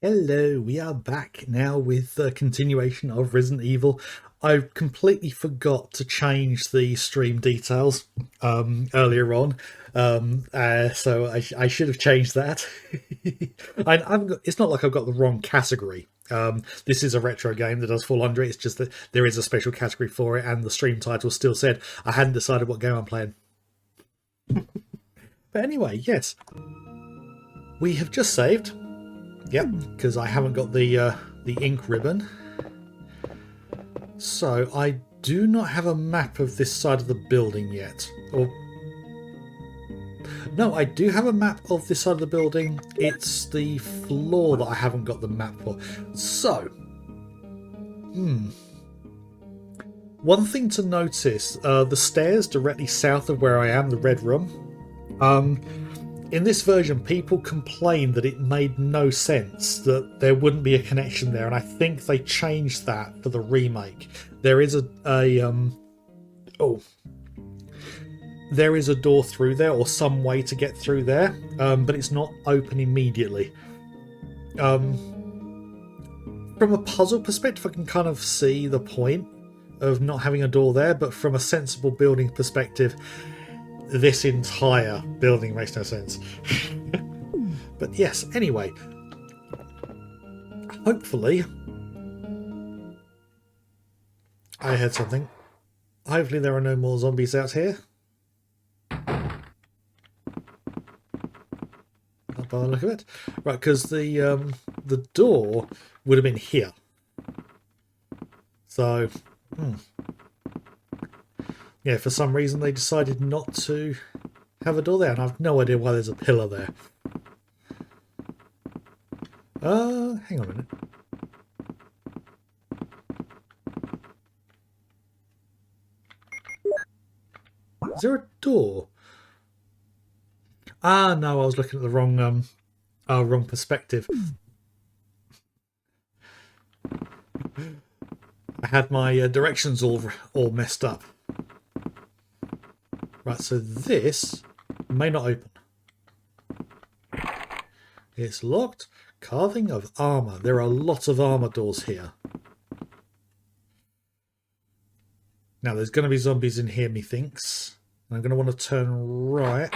Hello, we are back now with the continuation of Resident Evil. I completely forgot to change the stream details earlier on, so I should have changed that. It's not like I've got the wrong category. This is a retro game that does fall under it. It's just that there is a special category for it, and the stream title still said I hadn't decided what game I'm playing. But anyway, yes, we have just saved. Yep, because I haven't got the ink ribbon. So I do not have a map of this side of the building yet. Or no, I do have a map of this side of the building. It's the floor that I haven't got the map for. So, one thing to notice: the stairs directly south of where I am, the red room. In this version, people complained that it made no sense, that there wouldn't be a connection there, and I think they changed that for the remake. There is there is a door through there, or some way to get through there, but it's not open immediately. From a puzzle perspective, I can kind of see the point of not having a door there, but from a sensible building perspective, this entire building makes no sense. But yes, anyway, hopefully I heard something. Hopefully there are no more zombies out here. Not by the look of it. Right, because the door would have been here. So, yeah, for some reason they decided not to have a door there, and I've no idea why there's a pillar there. Hang on a minute. Is there a door? Ah, no, I was looking at the wrong perspective. I had my directions all messed up. Right, so this may not open. It's locked. Carving of armour. There are lots of armour doors here. Now, there's going to be zombies in here, methinks. I'm going to want to turn right.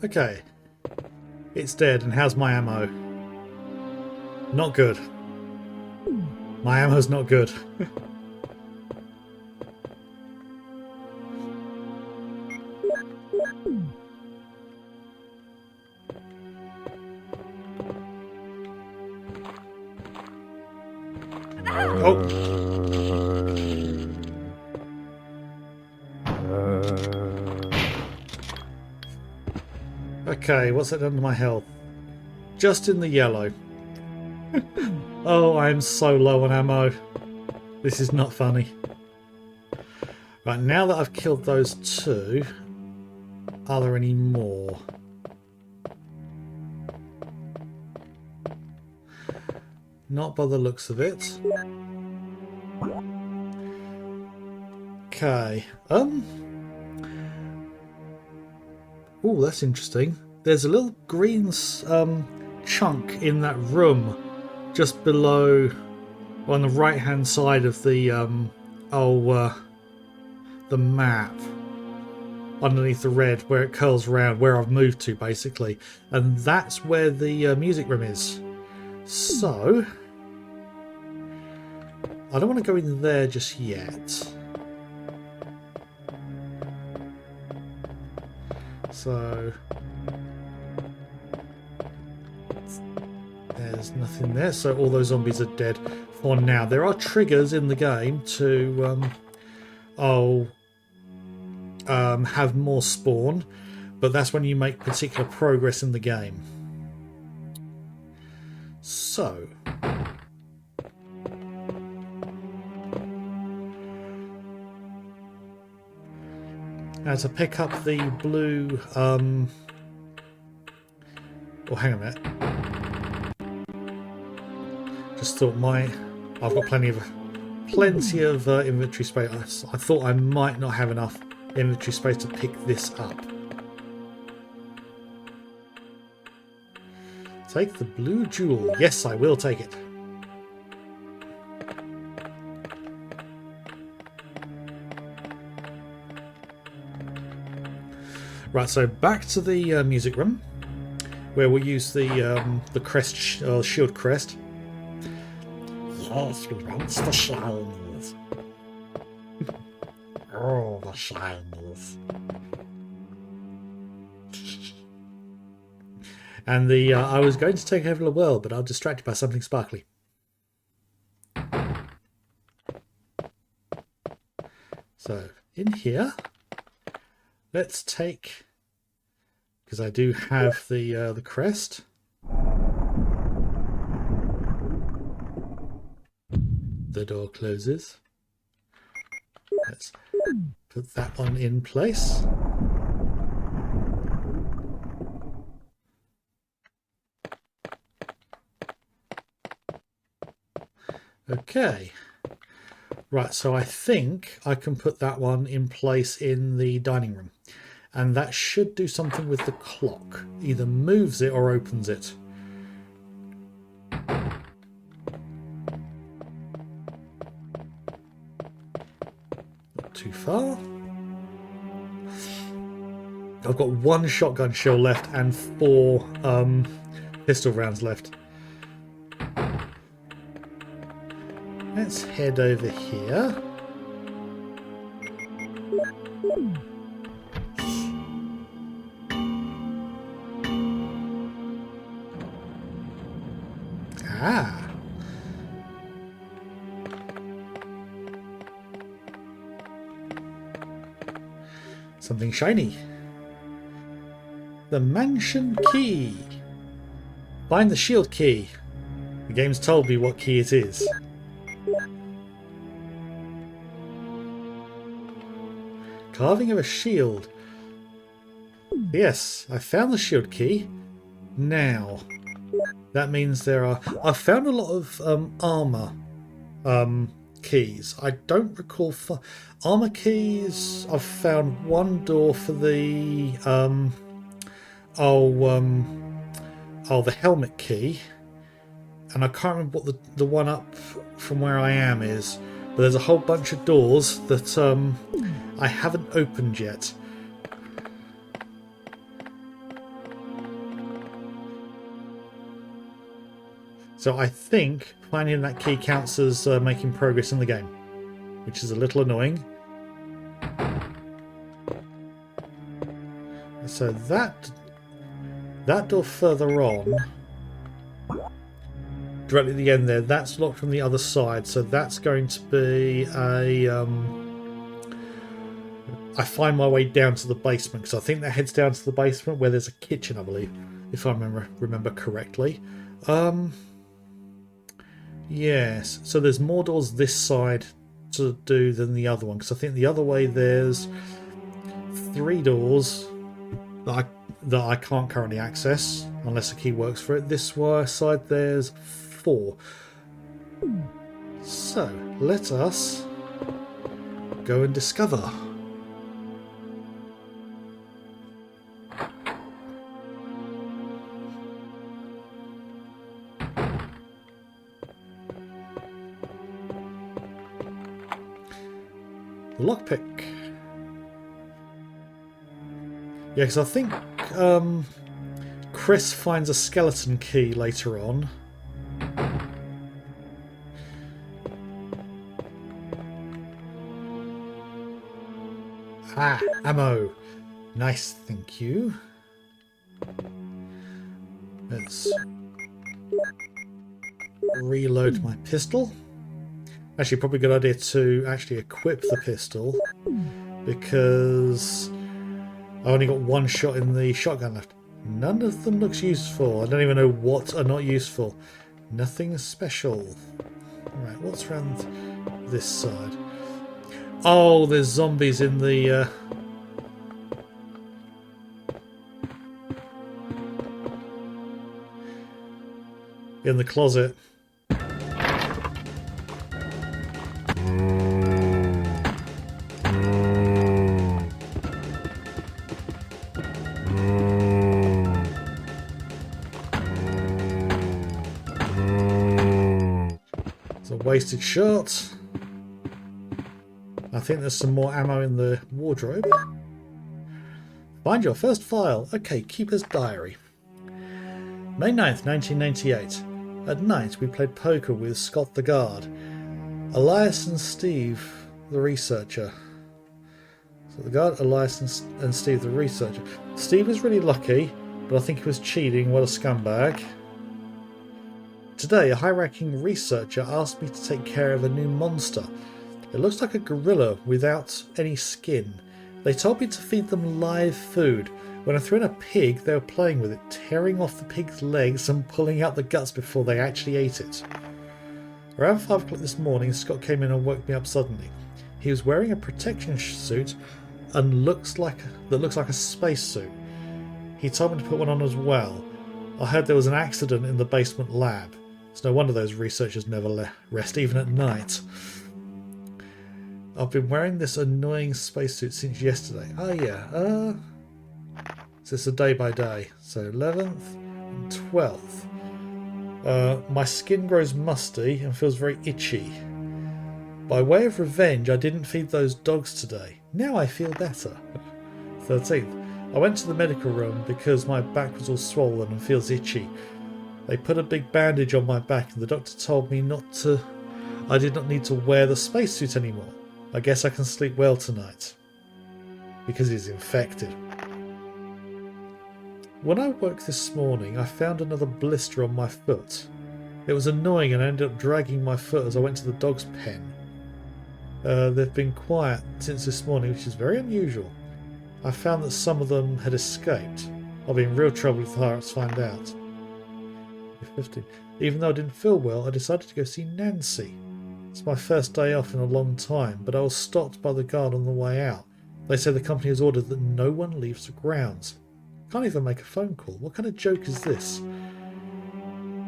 Okay. It's dead, and how's my ammo? Not good. My ammo's not good. Oh. Okay, what's that done to my health? Just in the yellow. Oh, I'm so low on ammo. This is not funny. Right, now that I've killed those two, are there any more? Not by the looks of it. Okay. Oh, that's interesting. There's a little green chunk in that room just below, on the right hand side of the the map, underneath the red, where it curls around, where I've moved to basically, and that's where the music room is. So I don't want to go in there just yet. So there's nothing there, so all those zombies are dead for now. There are triggers in the game to have more spawn, but that's when you make particular progress in the game. So now to pick up the blue Oh, hang on a minute. Just thought I've got plenty of inventory space. I thought I might not have enough inventory space to pick this up. Take the blue jewel. Yes, I will take it. Right, so back to the music room, where we'll use the crest, shield crest. Yes, we want the shinies. Oh, the shinies. And I was going to take over the world, but I was distracted by something sparkly. So in here, let's take, because I do have the crest. The door closes. Let's put that one in place. Okay. Right, so I think I can put that one in place in the dining room. And that should do something with the clock. Either moves it or opens it. Not too far. I've got one shotgun shell left and 4 pistol rounds left. Let's head over here. Ah. Something shiny. The mansion key. Find the shield key. The game's told me what key it is. Carving of a shield. Yes, I found the shield key. Now, that means there are... I've found a lot of armor keys. I don't recall... Armor keys, I've found one door for the... the helmet key. And I can't remember what the one up from where I am is. But there's a whole bunch of doors that I haven't opened yet. So I think finding that key counts as making progress in the game, which is a little annoying. So that door further on, directly at the end there, that's locked from the other side. So that's going to be a... I find my way down to the basement, because I think that heads down to the basement where there's a kitchen, I believe, if I remember correctly. Yes, so there's more doors this side to do than the other one, because I think the other way there's 3 doors that I can't currently access unless a key works for it. This side there's 4. So let us go and discover. The lockpick. Yeah, because I think Chris finds a skeleton key later on. Ah, ammo. Nice, thank you. Let's reload my pistol. Actually, probably a good idea to actually equip the pistol, because I only got 1 shot in the shotgun left. None of them looks useful. I don't even know what are not useful. Nothing special. Right, what's around this side? Oh, there's zombies in the... in the closet. It's a wasted shot. I think there's some more ammo in the wardrobe. Find your first file. Okay, Keeper's Diary. May 9th, 1998. At night, we played poker with Scott the guard, Elias and Steve the researcher. So the guard, Elias and Steve the researcher. Steve was really lucky, but I think he was cheating. What a scumbag. Today, a high-ranking researcher asked me to take care of a new monster. It looks like a gorilla without any skin. They told me to feed them live food. When I threw in a pig, they were playing with it, tearing off the pig's legs and pulling out the guts before they actually ate it. Around 5 o'clock this morning, Scott came in and woke me up suddenly. He was wearing a protection suit and looks like a space suit. He told me to put one on as well. I heard there was an accident in the basement lab. It's no wonder those researchers never rest, even at night. I've been wearing this annoying spacesuit since yesterday. Oh yeah, so it's a day by day. So 11th and 12th. My skin grows musty and feels very itchy. By way of revenge, I didn't feed those dogs today. Now I feel better. 13th. I went to the medical room because my back was all swollen and feels itchy. They put a big bandage on my back and the doctor told me I did not need to wear the spacesuit anymore. I guess I can sleep well tonight. Because he's infected. When I woke this morning, I found another blister on my foot. It was annoying and I ended up dragging my foot as I went to the dog's pen. They've been quiet since this morning, which is very unusual. I found that some of them had escaped. I'll be in real trouble if the pirates find out. 15. Even though I didn't feel well, I decided to go see Nancy. It's my first day off in a long time, but I was stopped by the guard on the way out. They say the company has ordered that no one leaves the grounds. Can't even make a phone call. What kind of joke is this?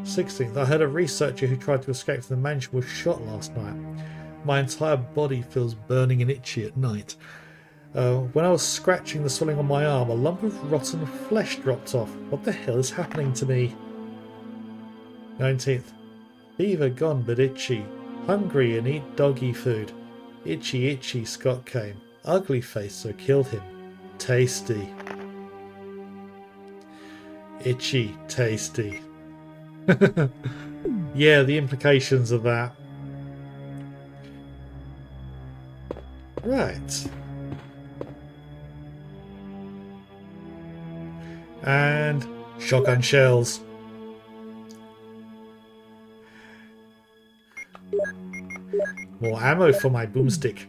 16th. I heard a researcher who tried to escape from the mansion was shot last night. My entire body feels burning and itchy at night. When I was scratching the swelling on my arm, a lump of rotten flesh dropped off. What the hell is happening to me? 19th. Fever gone but itchy. Hungry and eat doggy food. Itchy, itchy, Scott came. Ugly face, so killed him. Tasty. Itchy, tasty. Yeah, the implications of that. Right. And shotgun shells. More ammo for my boomstick.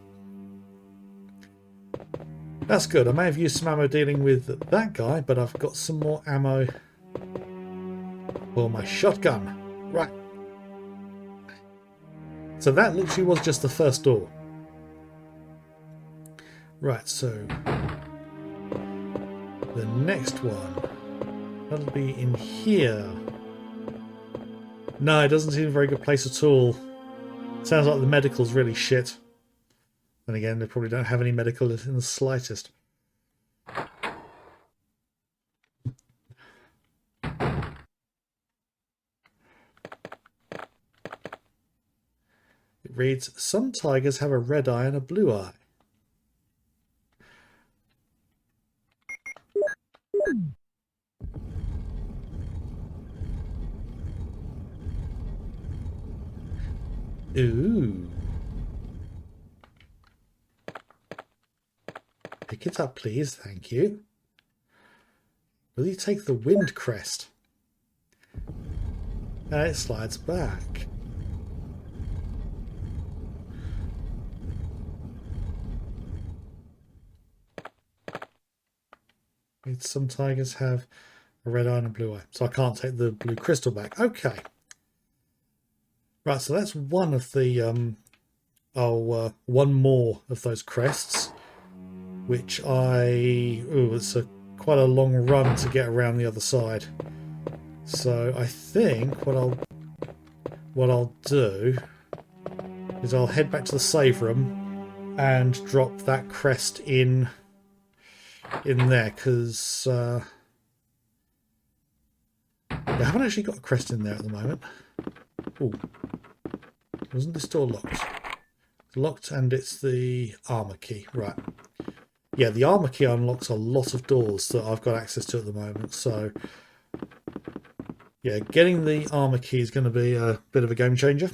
That's good. I may have used some ammo dealing with that guy, but I've got some more ammo for my shotgun. Right. So that literally was just the first door. Right, so the next one, that'll be in here. No, it doesn't seem a very good place at all. Sounds like the medical's really shit. And again, they probably don't have any medical in the slightest. It reads, some tigers have a red eye and a blue eye. Ooh. Pick it up, please. Thank you. Will you take the wind crest? And it slides back. Some tigers have a red eye and a blue eye. So I can't take the blue crystal back. Okay. Right, so that's one of the one more of those crests, which it's quite a long run to get around the other side. So I think what I'll what I'll do is I'll head back to the save room and drop that crest in there, because I haven't actually got a crest in there at the moment. Oh, wasn't this door locked? It's locked, and it's the armor key. Right. Yeah, the armor key unlocks a lot of doors that I've got access to at the moment. So, yeah, getting the armor key is going to be a bit of a game changer.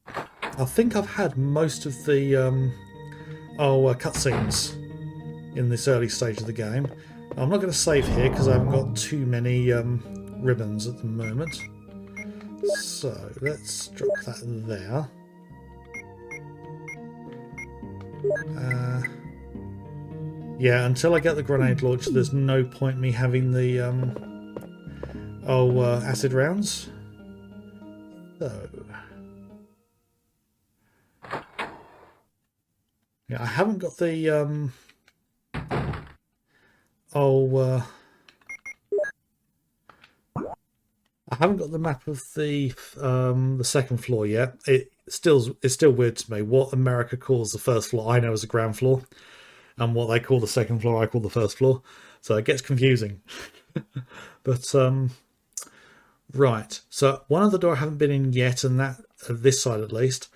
I think I've had most of the cutscenes in this early stage of the game. I'm not going to save here because I haven't got too many ribbons at the moment. So let's drop that there. Yeah, until I get the grenade launcher, there's no point me having the acid rounds. So yeah, I haven't got the I haven't got the map of the second floor yet. It's still weird to me what America calls the first floor I know as a ground floor, and what they call the second floor I call the first floor. So it gets confusing. But right, so one other door I haven't been in yet, and that this side at least,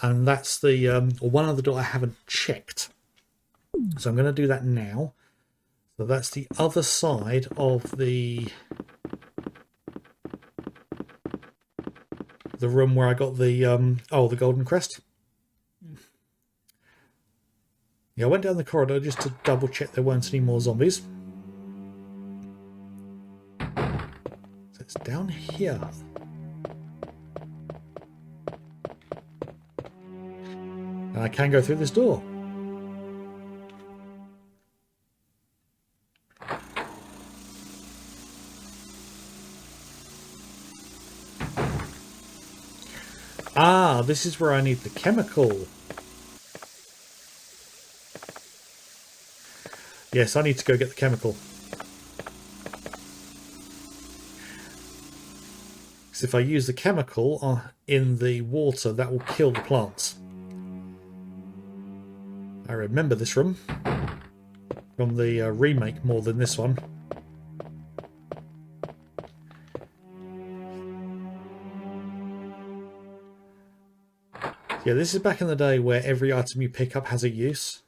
and that's the one other door I haven't checked. So I'm going to do that now. So that's the other side of the room where I got the the golden crest. Yeah, I went down the corridor just to double check there weren't any more zombies. So it's down here. And I can go through this door. Ah, this is where I need the chemical. Yes, I need to go get the chemical. Because if I use the chemical in the water, that will kill the plants. I remember this room from the remake more than this one. Yeah, this is back in the day where every item you pick up has a use.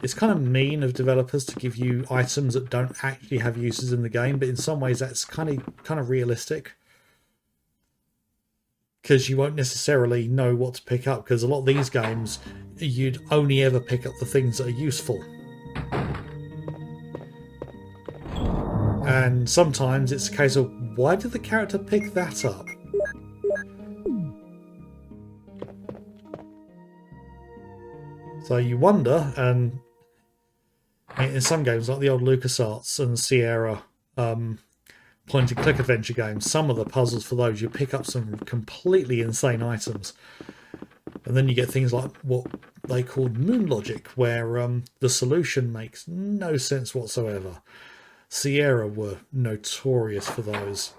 It's kind of mean of developers to give you items that don't actually have uses in the game, but in some ways that's kind of realistic. Because you won't necessarily know what to pick up, because a lot of these games, you'd only ever pick up the things that are useful. And sometimes it's a case of, why did the character pick that up? So you wonder, and in some games like the old LucasArts and Sierra point-and-click adventure games, some of the puzzles for those, you pick up some completely insane items. And then you get things like what they called moon logic, where the solution makes no sense whatsoever. Sierra were notorious for those.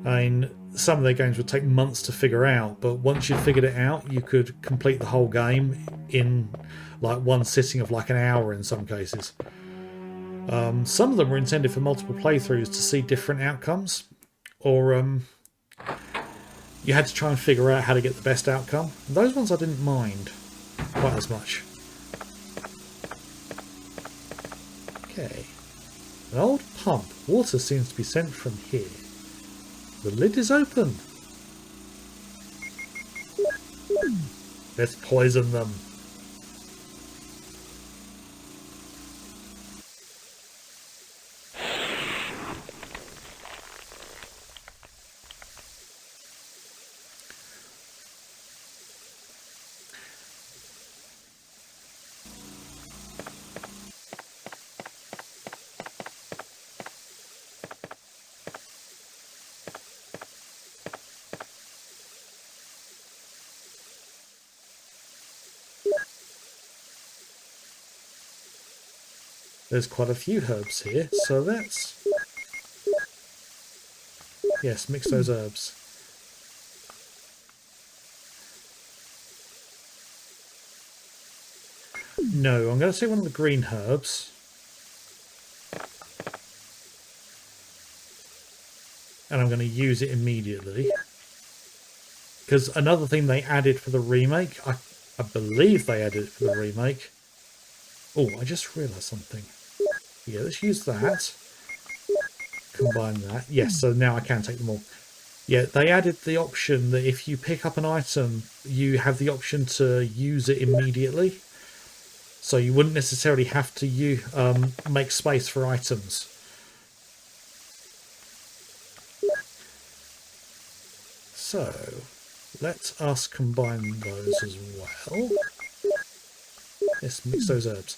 I mean, some of their games would take months to figure out, but once you figured it out, you could complete the whole game in like one sitting of like an hour in some cases. Some of them were intended for multiple playthroughs to see different outcomes, or you had to try and figure out how to get the best outcome. Those ones I didn't mind quite as much. Okay. An old pump. Water seems to be sent from here. The lid is open. Let's poison them. There's quite a few herbs here, so let's Yes, mix those herbs. No, I'm going to take one of the green herbs. And I'm going to use it immediately. Because another thing they added for the remake, I believe they added it for the remake. Oh, I just realised something. Yeah, let's use that. Combine that. Yes, so now I can take them all. Yeah, they added the option that if you pick up an item, you have the option to use it immediately. So you wouldn't necessarily have to make space for items. So, let us combine those as well. Let's mix those herbs.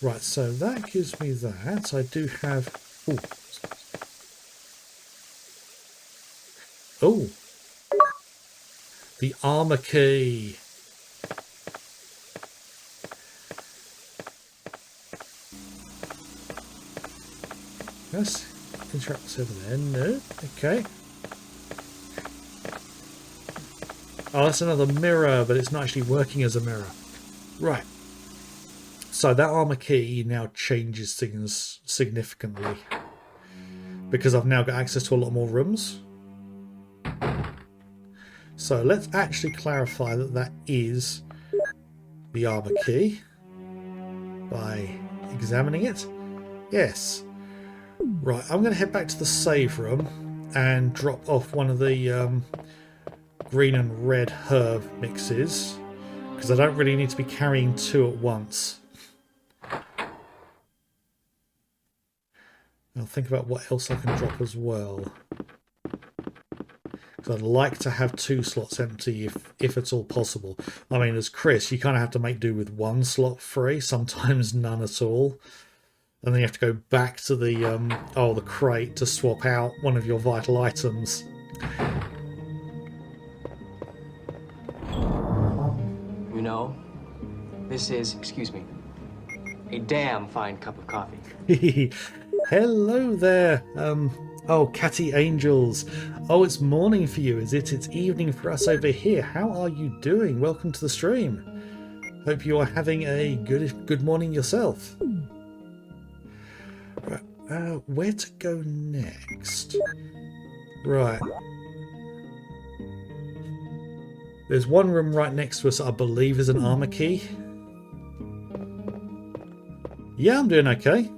Right, so that gives me that. I do have... Ooh. Oh! The armor key! Yes, interact this over there. No, okay. Oh, that's another mirror, but it's not actually working as a mirror. Right. So that armor key now changes things significantly. Because I've now got access to a lot more rooms. So let's actually clarify that that is the armor key. By examining it. Yes. Right, I'm going to head back to the save room and drop off one of the green and red herb mixes, because I don't really need to be carrying two at once. I'll think about what else I can drop as well, because I'd like to have 2 slots empty if it's all possible. I mean, as Chris, you kind of have to make do with 1 slot free, sometimes none at all. And then you have to go back to the crate to swap out one of your vital items. You know, this is, excuse me, a damn fine cup of coffee. Hello there. Oh, Catty Angels. Oh, it's morning for you, is it? It's evening for us over here. How are you doing? Welcome to the stream. Hope you are having a good morning yourself. Where to go next? Right. There's one room right next to us that I believe is an armor key. Yeah, I'm doing okay.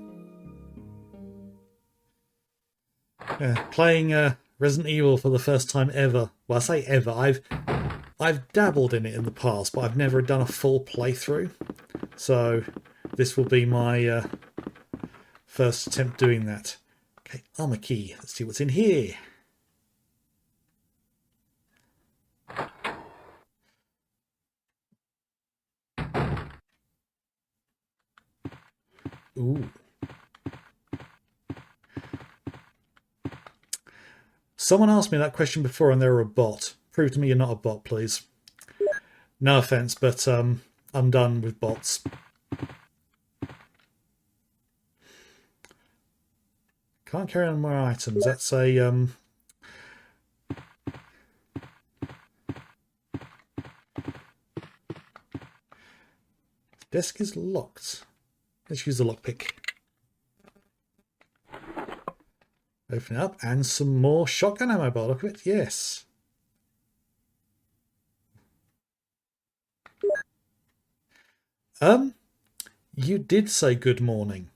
Playing Resident Evil for the first time ever. Well, I say ever. I've dabbled in it in the past, but I've never done a full playthrough. So this will be my first attempt doing that. Okay, armor key. Let's see what's in here. Ooh. Someone asked me that question before and they were a bot. Prove to me you're not a bot, please. No offense, but I'm done with bots. Can't carry on more items. That's a desk is locked. Let's use the lockpick. Open it up, and some more shotgun ammo by the look of it. Yes. You did say good morning.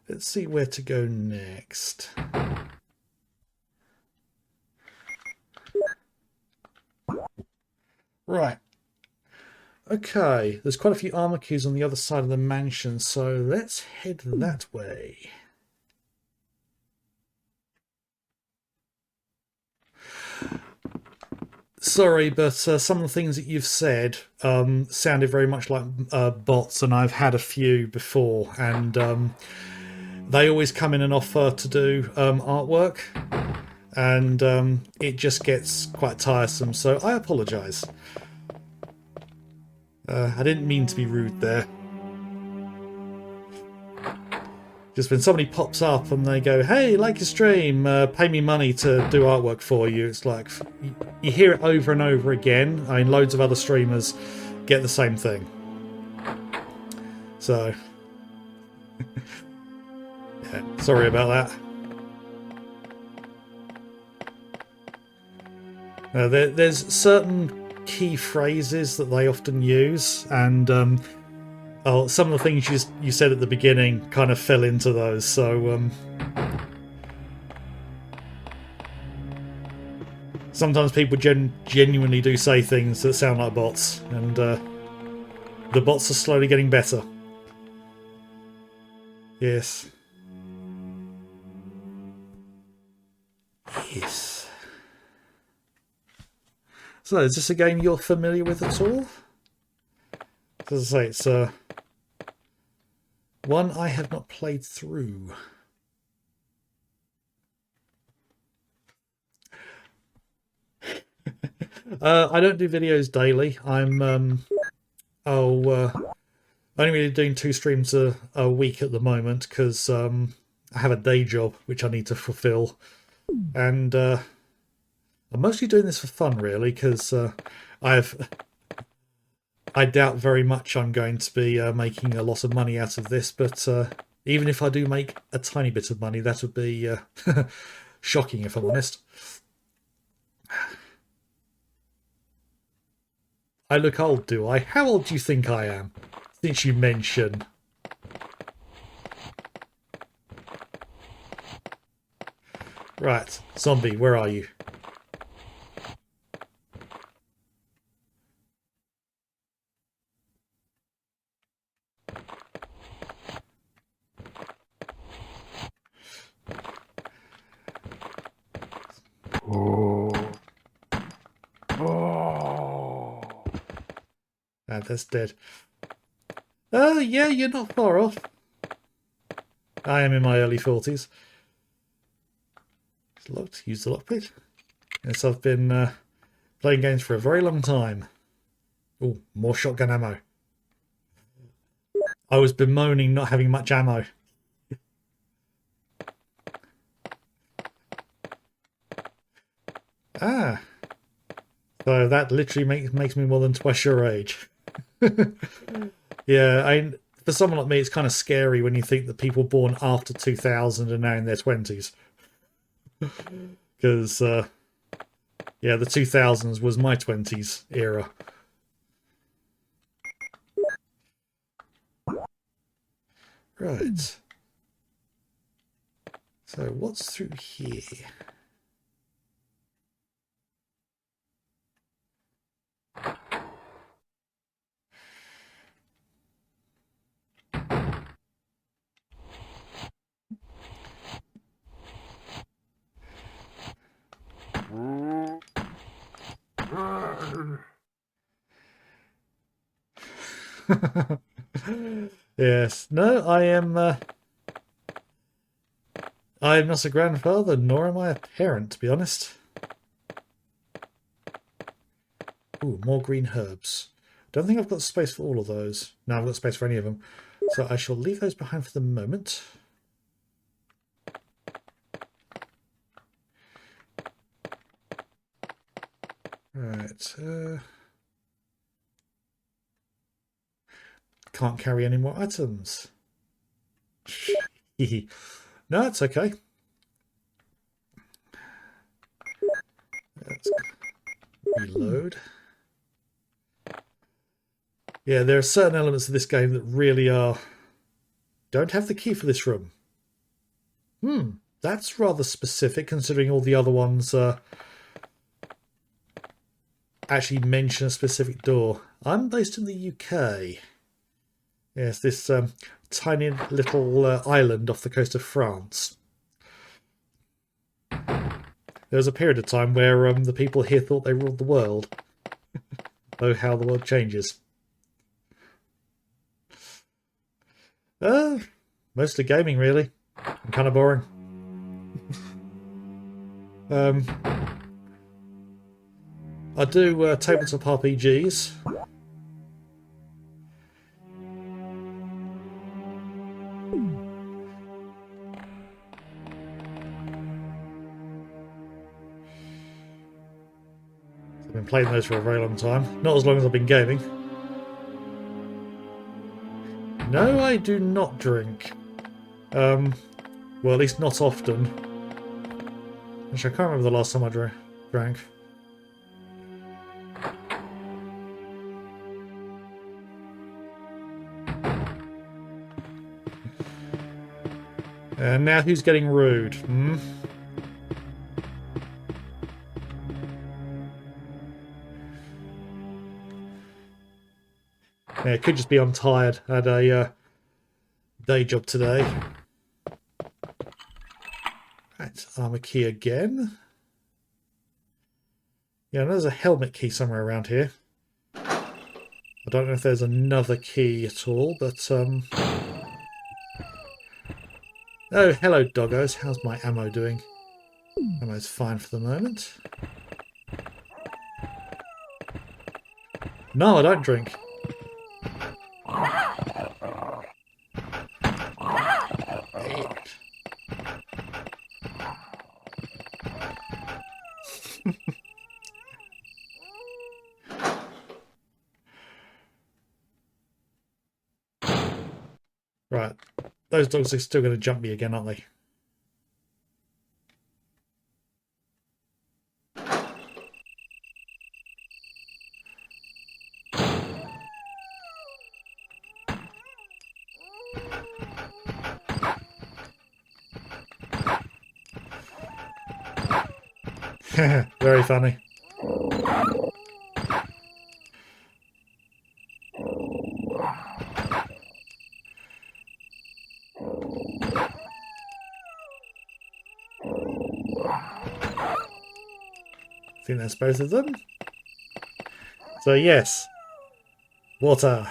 Let's see where to go next. Right. Okay, there's quite a few armor keys on the other side of the mansion, so let's head that way. Sorry, but some of the things that you've said sounded very much like bots, and I've had a few before, and they always come in and offer to do artwork. and it just gets quite tiresome, so I apologise. I didn't mean to be rude there. Just when somebody pops up and they go, "Hey, like your stream, pay me money to do artwork for you," it's like you hear it over and over again. I mean, loads of other streamers get the same thing. So, yeah, sorry about that. There's certain key phrases that they often use, and some of the things you said at the beginning kind of fell into those. So sometimes people genuinely do say things that sound like bots, and the bots are slowly getting better. Yes. Yes. So, is this a game you're familiar with at all? As I say, it's one I have not played through. I don't do videos daily. I'm only really doing 2 streams a week at the moment because I have a day job which I need to fulfill, and I'm mostly doing this for fun, really, because I doubt very much I'm going to be making a lot of money out of this, but even if I do make a tiny bit of money, that would be shocking, if I'm honest. I look old, do I? How old do you think I am? Since you mention. Right, zombie, where are you? Ah, that's dead. Oh, yeah, you're not far off. I am in my early 40s. It's locked. Use the lockpick. Yes, I've been playing games for a very long time. Oh, more shotgun ammo. I was bemoaning not having much ammo. Ah. So that literally makes me more than twice your age. Yeah, for someone like me, it's kind of scary when you think that people born after 2000 are now in their 20s. Because, yeah, the 2000s was my 20s era. Right. So what's through here? Yes. No, I am not a grandfather, nor am I a parent, to be honest. Ooh, more green herbs. Don't think I've got space for all of those. No, I've got space for any of them. So I shall leave those behind for the moment. Right. Can't carry any more items. No, it's okay. Let's reload. Yeah, there are certain elements of this game that really don't have the key for this room. That's rather specific considering all the other ones actually mention a specific door. I'm based in the UK. Yes, this tiny little island off the coast of France. There was a period of time where the people here thought they ruled the world. Oh, how the world changes. Mostly gaming, really. I'm kind of boring. Um, I do tabletop RPGs. I've been playing those for a very long time. Not as long as I've been gaming. No, I do not drink. Well, at least not often. Actually, I can't remember the last time I drank. And now who's getting rude? Hmm? Yeah, it could just be I'm tired. I had a day job today. Right, armor key again. Yeah, there's a helmet key somewhere around here. I don't know if there's another key at all, but oh, hello doggos. How's my ammo doing? Ammo's fine for the moment. No, I don't drink. Right, those dogs are still going to jump me again, aren't they? Very funny. I think that's both of them. So yes, water.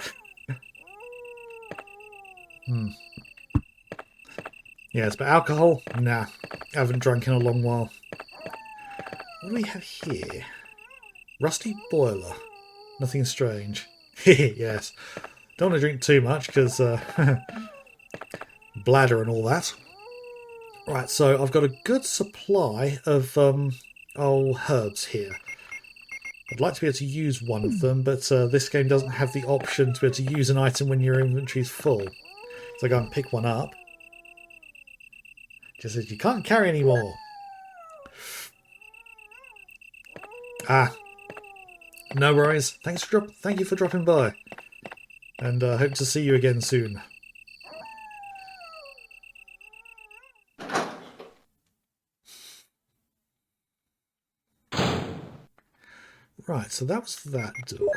Yes, but alcohol? Nah, I haven't drunk in a long while. What do we have here? Rusty boiler. Nothing strange. Yes. Don't want to drink too much because bladder and all that. Right, so I've got a good supply of herbs here. I'd like to be able to use one of them, but this game doesn't have the option to be able to use an item when your inventory is full. So I go and pick one up. Just says you can't carry any more. Ah, no worries. Thank you for dropping by, and hope to see you again soon. Right, so that was that door.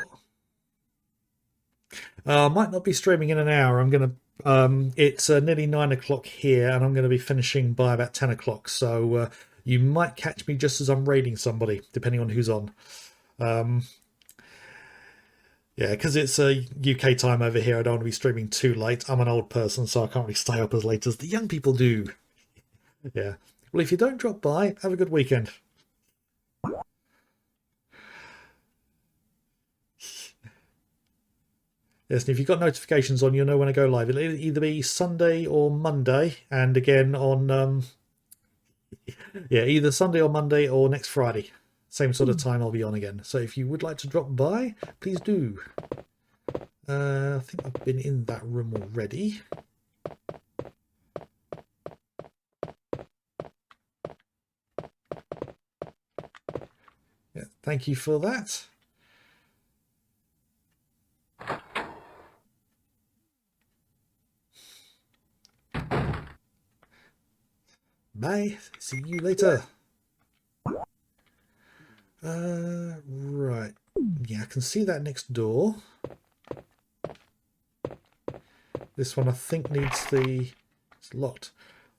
I might not be streaming in an hour. I'm gonna. It's nearly 9 o'clock here, and I'm going to be finishing by about 10 o'clock. So you might catch me just as I'm raiding somebody, depending on who's on. Yeah, because it's a UK time over here, I don't want to be streaming too late. I'm an old person, so I can't really stay up as late as the young people do. Yeah. Well, if you don't drop by, have a good weekend. Yes, and if you've got notifications on, you'll know when I go live. It'll either be Sunday or Monday, and again on, yeah, either Sunday or Monday or next Friday. Same sort of time I'll be on again. So if you would like to drop by, please do. I think I've been in that room already. Yeah, thank you for that. Bye. See you later. Right. Yeah, I can see that next door. This one I think needs the... It's locked.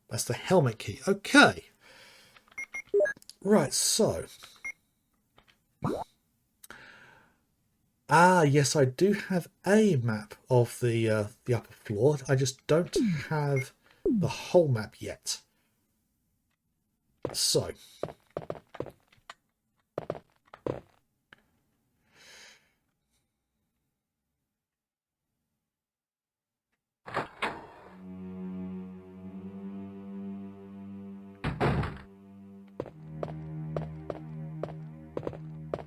That's the helmet key. Okay. Right, so... Ah, yes, I do have a map of the upper floor. I just don't have the whole map yet. So,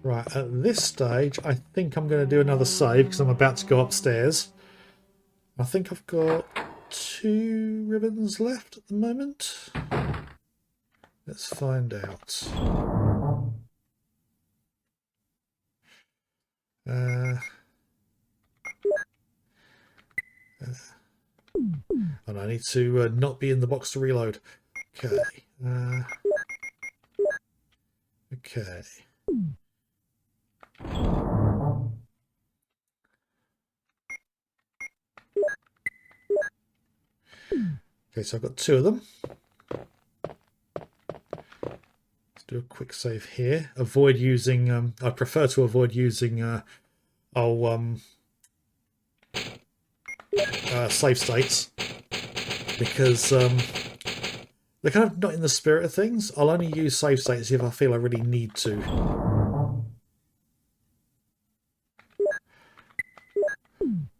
Right, at this stage, I think I'm going to do another save because I'm about to go upstairs. I think I've got 2 ribbons left at the moment. Let's find out. And I need to not be in the box to reload. Okay. Okay. Okay, so I've got 2 of them. Let's do a quick save here. Avoid using. I prefer to avoid using. Save states because they're kind of not in the spirit of things. I'll only use save states if I feel I really need to.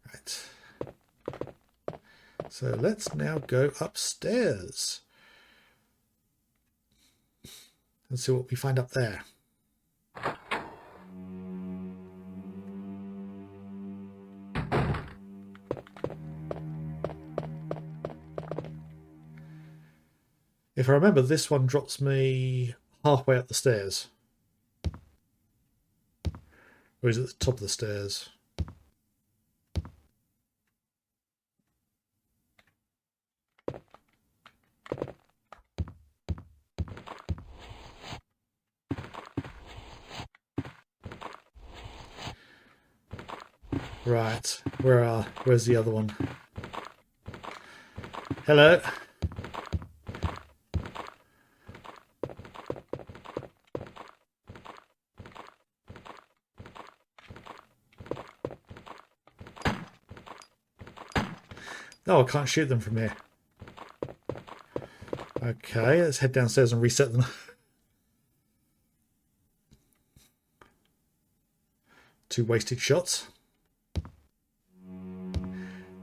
Right. So let's now go upstairs and see what we find up there. If I remember, this one drops me halfway up the stairs. Or is it at the top of the stairs? Right, where's the other one? Hello? Oh, I can't shoot them from here. Okay, let's head downstairs and reset them. 2 wasted shots.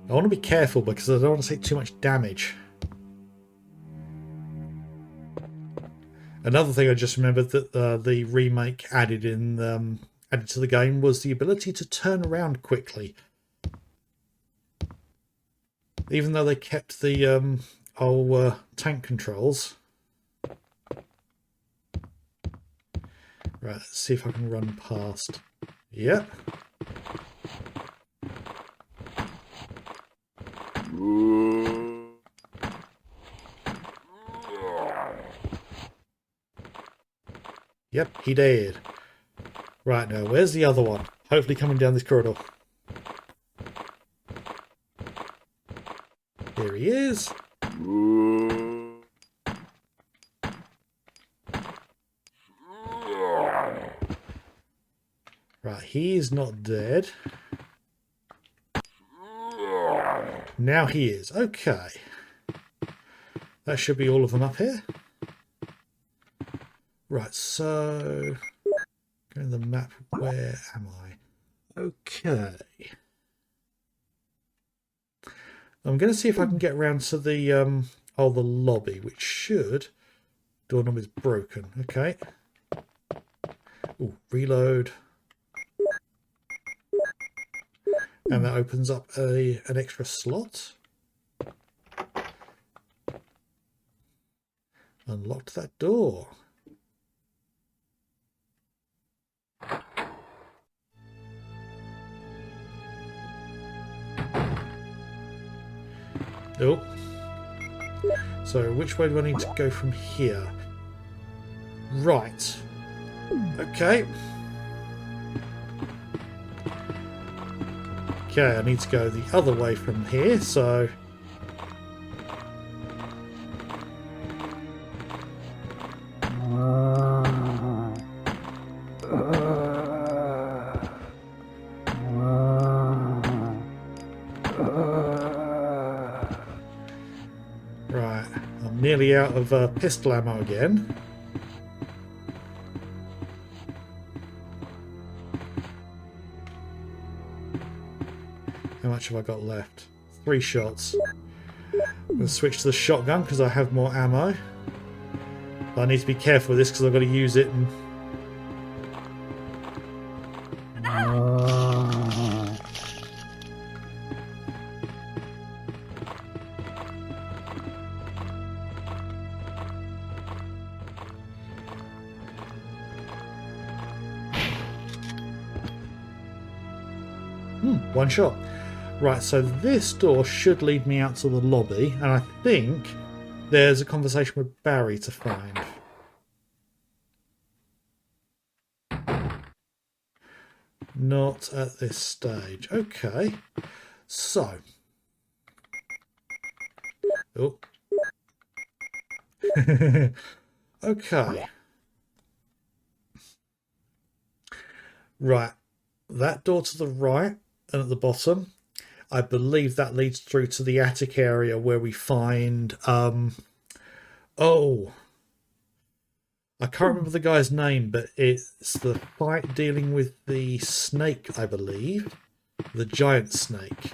I want to be careful because I don't want to take too much damage. Another thing I just remembered that the remake added to the game was the ability to turn around quickly. Even though they kept the old tank controls. Right, let's see if I can run past. Yep. Yep, he did. Right, now, where's the other one? Hopefully coming down this corridor. Here he is. Right, he's not dead. Now he is. Okay. That should be all of them up here. Right, so... Go in the map. Where am I? Okay. I'm going to see if I can get around to the the lobby, which should... Doorknob is broken. Okay. Ooh, reload. And that opens up an extra slot. Unlocked that door. Oh. So which way do I need to go from here? Right. Okay. Okay, I need to go the other way from here, so... Right, I'm nearly out of pistol ammo again. How much have I got left? 3 shots. I'm going to switch to the shotgun because I have more ammo. But I need to be careful with this because I've got to use it and One shot. Right, so this door should lead me out to the lobby, and I think there's a conversation with Barry to find. Not at this stage. Okay. So. Oh. Okay. Right. That door to the right and at the bottom, I believe that leads through to the attic area where we find oh, I can't remember the guy's name, but it's the fight dealing with the snake, I believe. The giant snake.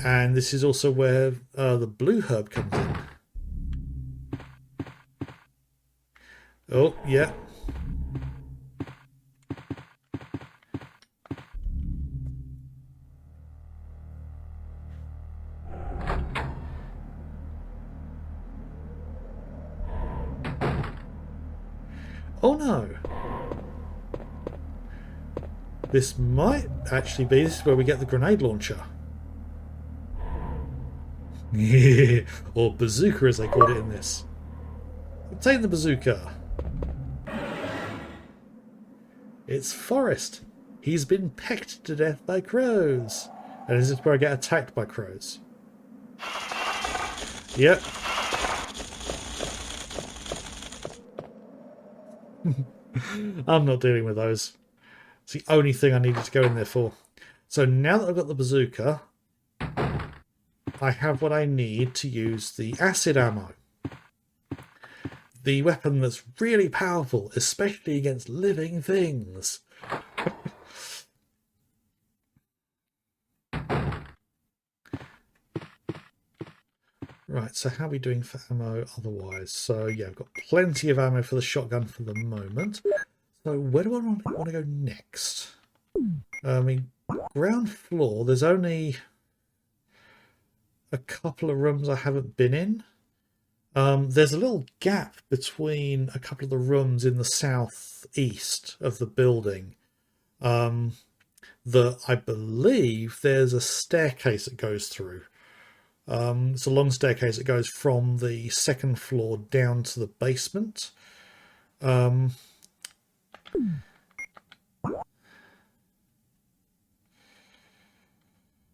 And this is also where the blue herb comes in. Oh, yeah. Oh no. This might actually be, this is where we get the grenade launcher. Or bazooka as they call it in this. Obtain the bazooka. It's Forrest. He's been pecked to death by crows. And this is where I get attacked by crows. Yep. I'm not dealing with those. It's the only thing I needed to go in there for. So now that I've got the bazooka, I have what I need to use the acid ammo. The weapon that's really powerful, especially against living things. Right, so how are we doing for ammo otherwise? So yeah, I've got plenty of ammo for the shotgun for the moment. So where do I want to go next? I mean, ground floor, there's only a couple of rooms I haven't been in. There's a little gap between a couple of the rooms in the southeast of the building. That I believe there's a staircase that goes through. It's a long staircase that goes from the second floor down to the basement.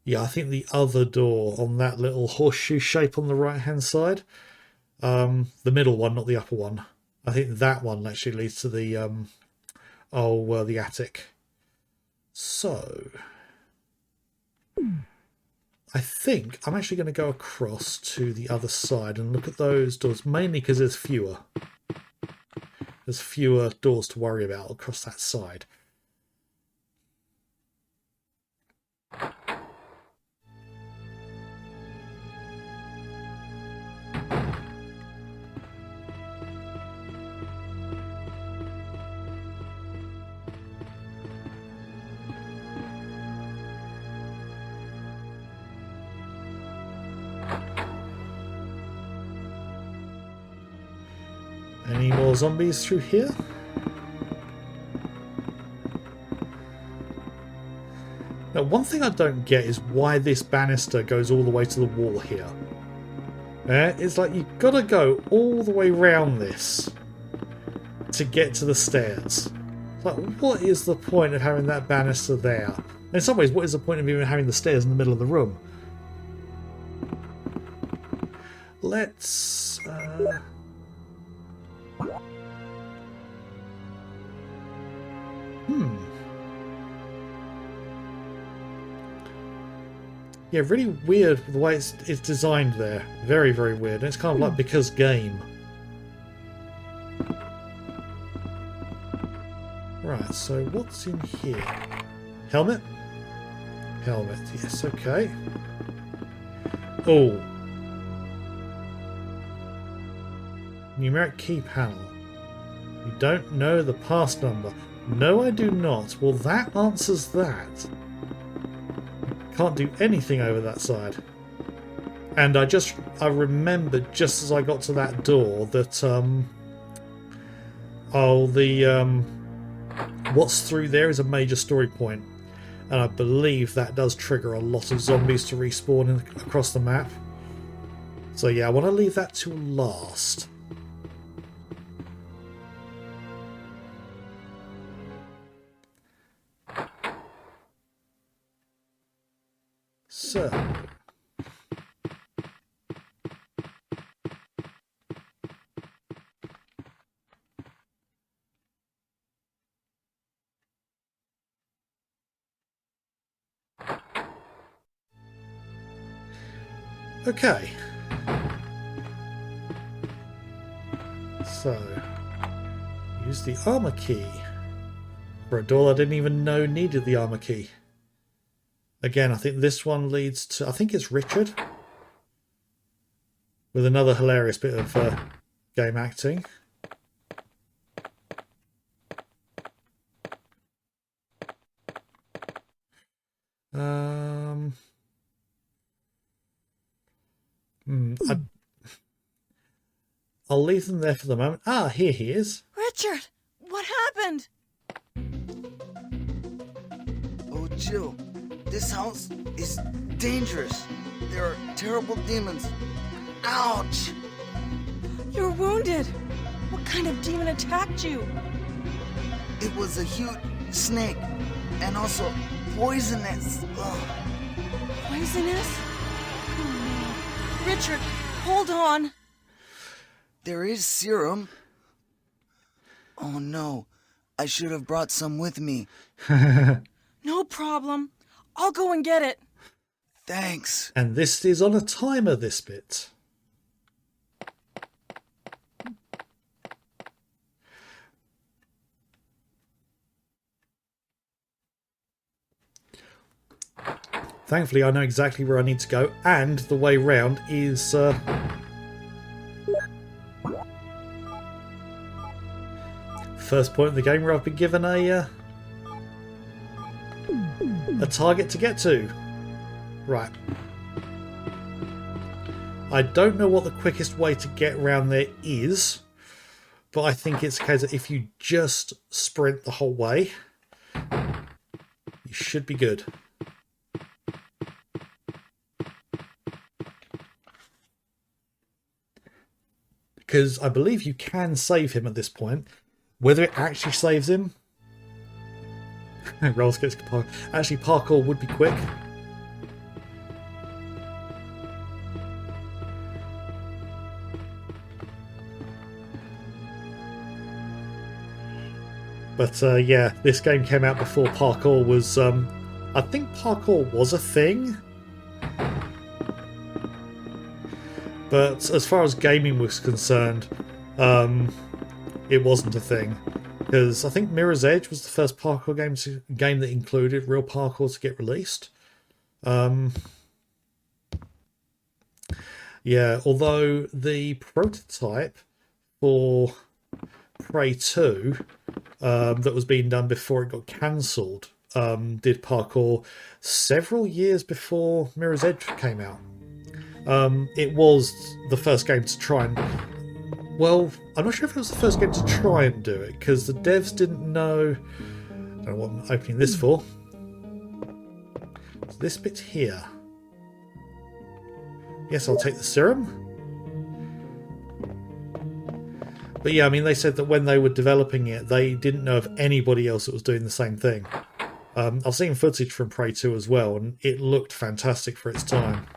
Yeah, I think the other door on that little horseshoe shape on the right hand side, the middle one, not the upper one. I think that one actually leads to the the attic. So I think I'm actually going to go across to the other side and look at those doors, mainly because there's fewer. There's fewer doors to worry about across that side. Any more zombies through here? Now, one thing I don't get is why this banister goes all the way to the wall here. It's like you've got to go all the way round this to get to the stairs. It's like, what is the point of having that banister there? In some ways, what is the point of even having the stairs in the middle of the room? Let's... Yeah, really weird the way it's designed there. Very, very weird. And it's kind of like because game. Right, so what's in here? Helmet? Helmet, yes, okay. Oh. Numeric key panel. You don't know the pass number. No, I do not. Well, that answers that. Can't do anything over that side. And I remembered just as I got to that door that Oh, the what's through there is a major story point, and I believe that does trigger a lot of zombies to respawn across the map. So yeah, I want to leave that till last. So. Okay. So, use the armor key for a door I didn't even know needed the armor key. Again, I think this one leads to... I think it's Richard. With another hilarious bit of game acting. I'll leave them there for the moment. Ah, here he is. Richard, what happened? Oh, Jill, this house is dangerous. There are terrible demons. Ouch! You're wounded. What kind of demon attacked you? It was a huge snake and also poisonous. Ugh. Poisonous? Oh, no. Richard, hold on. There is serum. Oh no, I should have brought some with me. No problem. I'll go and get it. Thanks. And this is on a timer, this bit. Thankfully, I know exactly where I need to go, and the way round is... first point in the game where I've been given a target to get to. Right. I don't know what the quickest way to get around there is, but I think it's a case that if you just sprint the whole way, you should be good. Because I believe you can save him at this point. Whether it actually saves him... Rolls gets parkour. Actually, parkour would be quick. But yeah, this game came out before parkour was... I think parkour was a thing. But as far as gaming was concerned, it wasn't a thing. Because I think Mirror's Edge was the first parkour game that included real parkour to get released. Yeah, although the prototype for Prey 2 that was being done before it got cancelled did parkour several years before Mirror's Edge came out. It was the first game to try and... Well, I'm not sure if it was the first game to try and do it, because the devs didn't know... I don't know what I'm opening this for. So this bit here. Yes, I'll take the serum. But yeah, I mean, they said that when they were developing it, they didn't know of anybody else that was doing the same thing. I've seen footage from Prey 2 as well, and it looked fantastic for its time.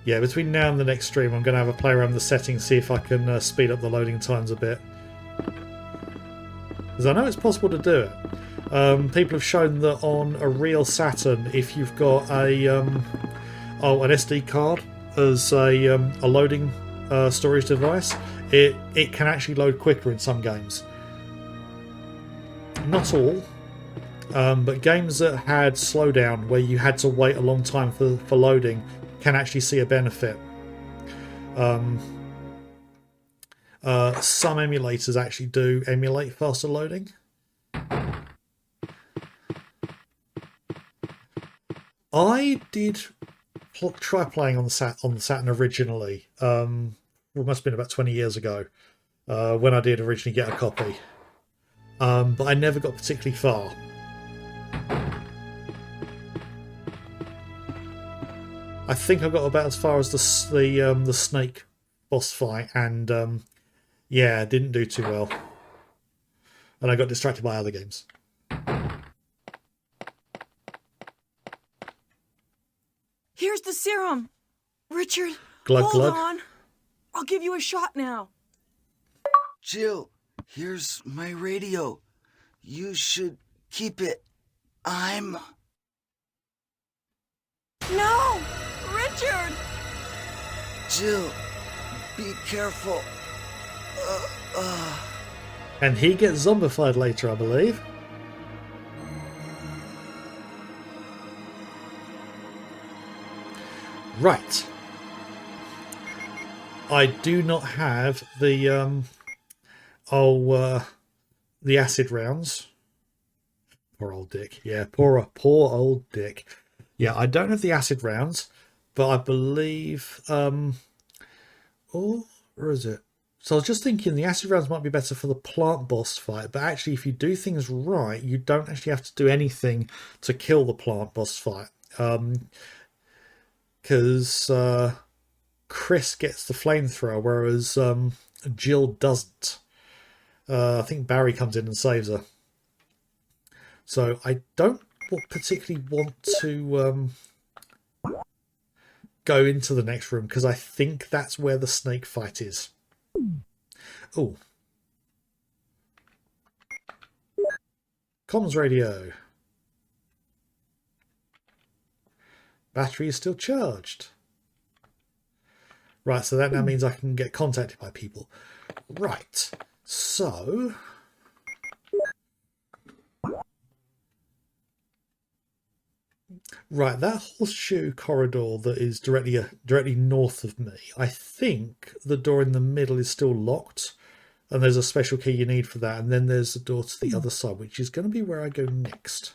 Yeah, between now and the next stream, I'm going to have a play around the settings, see if I can speed up the loading times a bit. Because I know it's possible to do it. People have shown that on a real Saturn, if you've got a an SD card as a loading storage device, it can actually load quicker in some games. Not all, but games that had slowdown, where you had to wait a long time for loading, can actually see a benefit. Some emulators actually do emulate faster loading. I did try playing on the Saturn originally. It must have been about 20 years ago when I did originally get a copy. But I never got particularly far. I think I got about as far as the snake boss fight, and yeah, didn't do too well. And I got distracted by other games. Here's the serum. Richard, Glug hold glug. on. I'll give you a shot now. Jill, here's my radio. You should keep it. I'm... No! Richard! Jill, be careful. And he gets zombified later, I believe. Right. I do not have the the acid rounds. Poor old Dick. Yeah, poor old Dick. Yeah, I don't have the acid rounds, but I believe or is it? So I was just thinking the acid rounds might be better for the plant boss fight, but actually if you do things right, you don't actually have to do anything to kill the plant boss fight. Because Chris gets the flamethrower, whereas Jill doesn't. I think Barry comes in and saves her. So I don't particularly want to go into the next room, because I think that's where the snake fight is. Oh. Comms radio. Battery is still charged. Right, so that now means I can get contacted by people. Right, so... Right, that horseshoe corridor that is directly north of me, I think the door in the middle is still locked, and there's a special key you need for that, and then there's the door to the other side, which is going to be where I go next.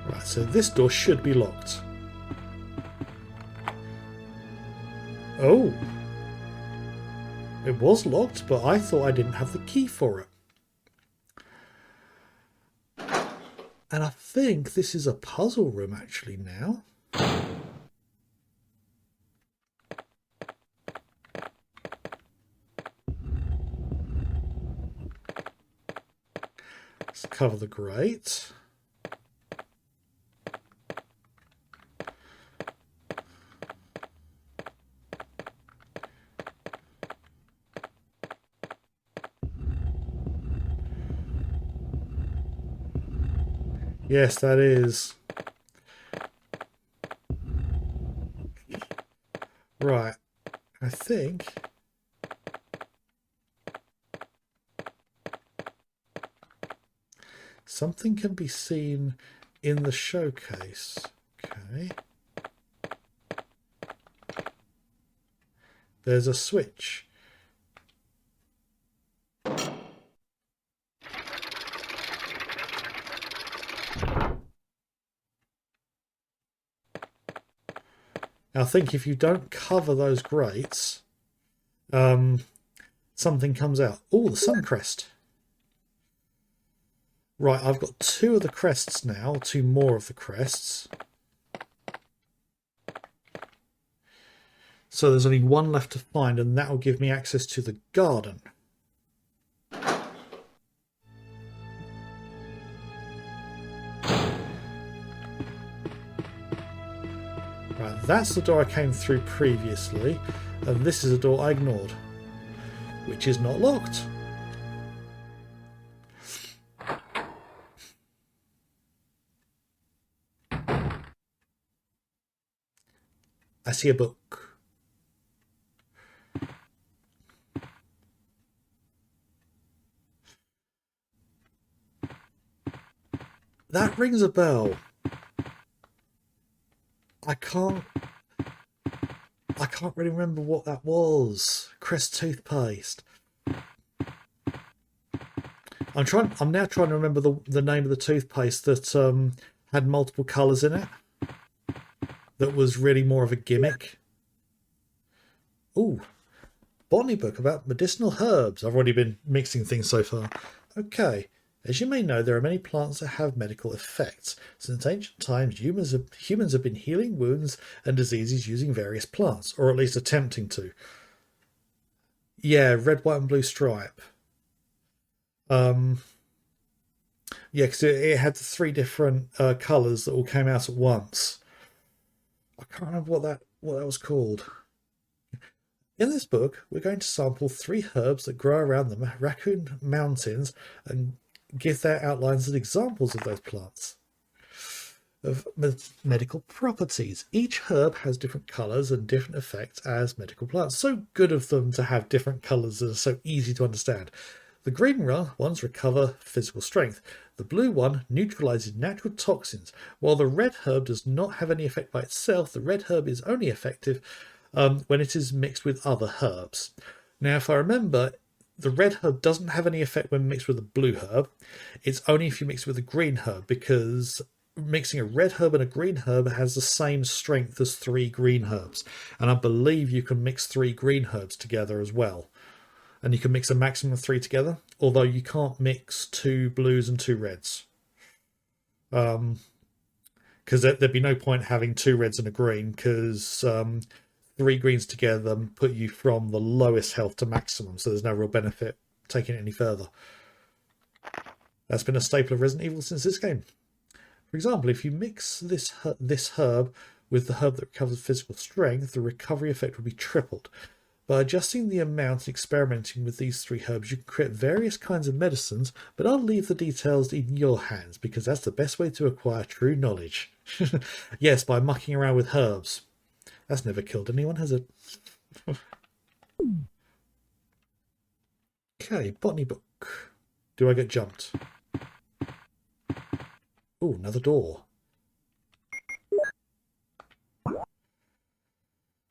Right, so this door should be locked. Oh. It was locked, but I thought I didn't have the key for it. And I think this is a puzzle room actually now. Let's cover the grate. Yes, that is. Right. I think... something can be seen in the showcase. Okay. There's a switch. I think if you don't cover those grates, something comes out. Oh, the sun crest. Right, I've got 2 of the crests now, 2 more of the crests. So there's only 1 left to find, and that will give me access to the garden. Right, that's the door I came through previously, and this is a door I ignored, which is not locked. I see a book. That rings a bell. I can't really remember what that was. Crest toothpaste. I'm now trying to remember the name of the toothpaste that had multiple colours in it. That was really more of a gimmick. Ooh, botany book about medicinal herbs. I've already been mixing things so far. Okay. As you may know, there are many plants that have medical effects. Since ancient times, humans have been healing wounds and diseases using various plants, or at least attempting to. Yeah, red, white, and blue stripe. Yeah, because it had the 3 different colours that all came out at once. I can't remember what that was called. In this book, we're going to sample 3 herbs that grow around the Raccoon Mountains and give their outlines and examples of those plants. Of medical properties. Each herb has different colours and different effects as medical plants. So good of them to have different colours that are so easy to understand. The green ones recover physical strength. The blue one neutralizes natural toxins. While the red herb does not have any effect by itself, the red herb is only effective when it is mixed with other herbs. Now, if I remember, the red herb doesn't have any effect when mixed with a blue herb. It's only if you mix it with a green herb, because mixing a red herb and a green herb has the same strength as 3 green herbs. And I believe you can mix 3 green herbs together as well. And you can mix a maximum of 3 together, although you can't mix 2 blues and 2 reds. Because there'd be no point having 2 reds and a green, because 3 greens together put you from the lowest health to maximum, so there's no real benefit taking it any further. That's been a staple of Resident Evil since this game. For example, if you mix this herb with the herb that recovers physical strength, the recovery effect will be tripled. By adjusting the amount and experimenting with these 3 herbs, you can create various kinds of medicines, but I'll leave the details in your hands, because that's the best way to acquire true knowledge. Yes, by mucking around with herbs. That's never killed anyone, has it? Okay, botany book. Do I get jumped? Oh, another door.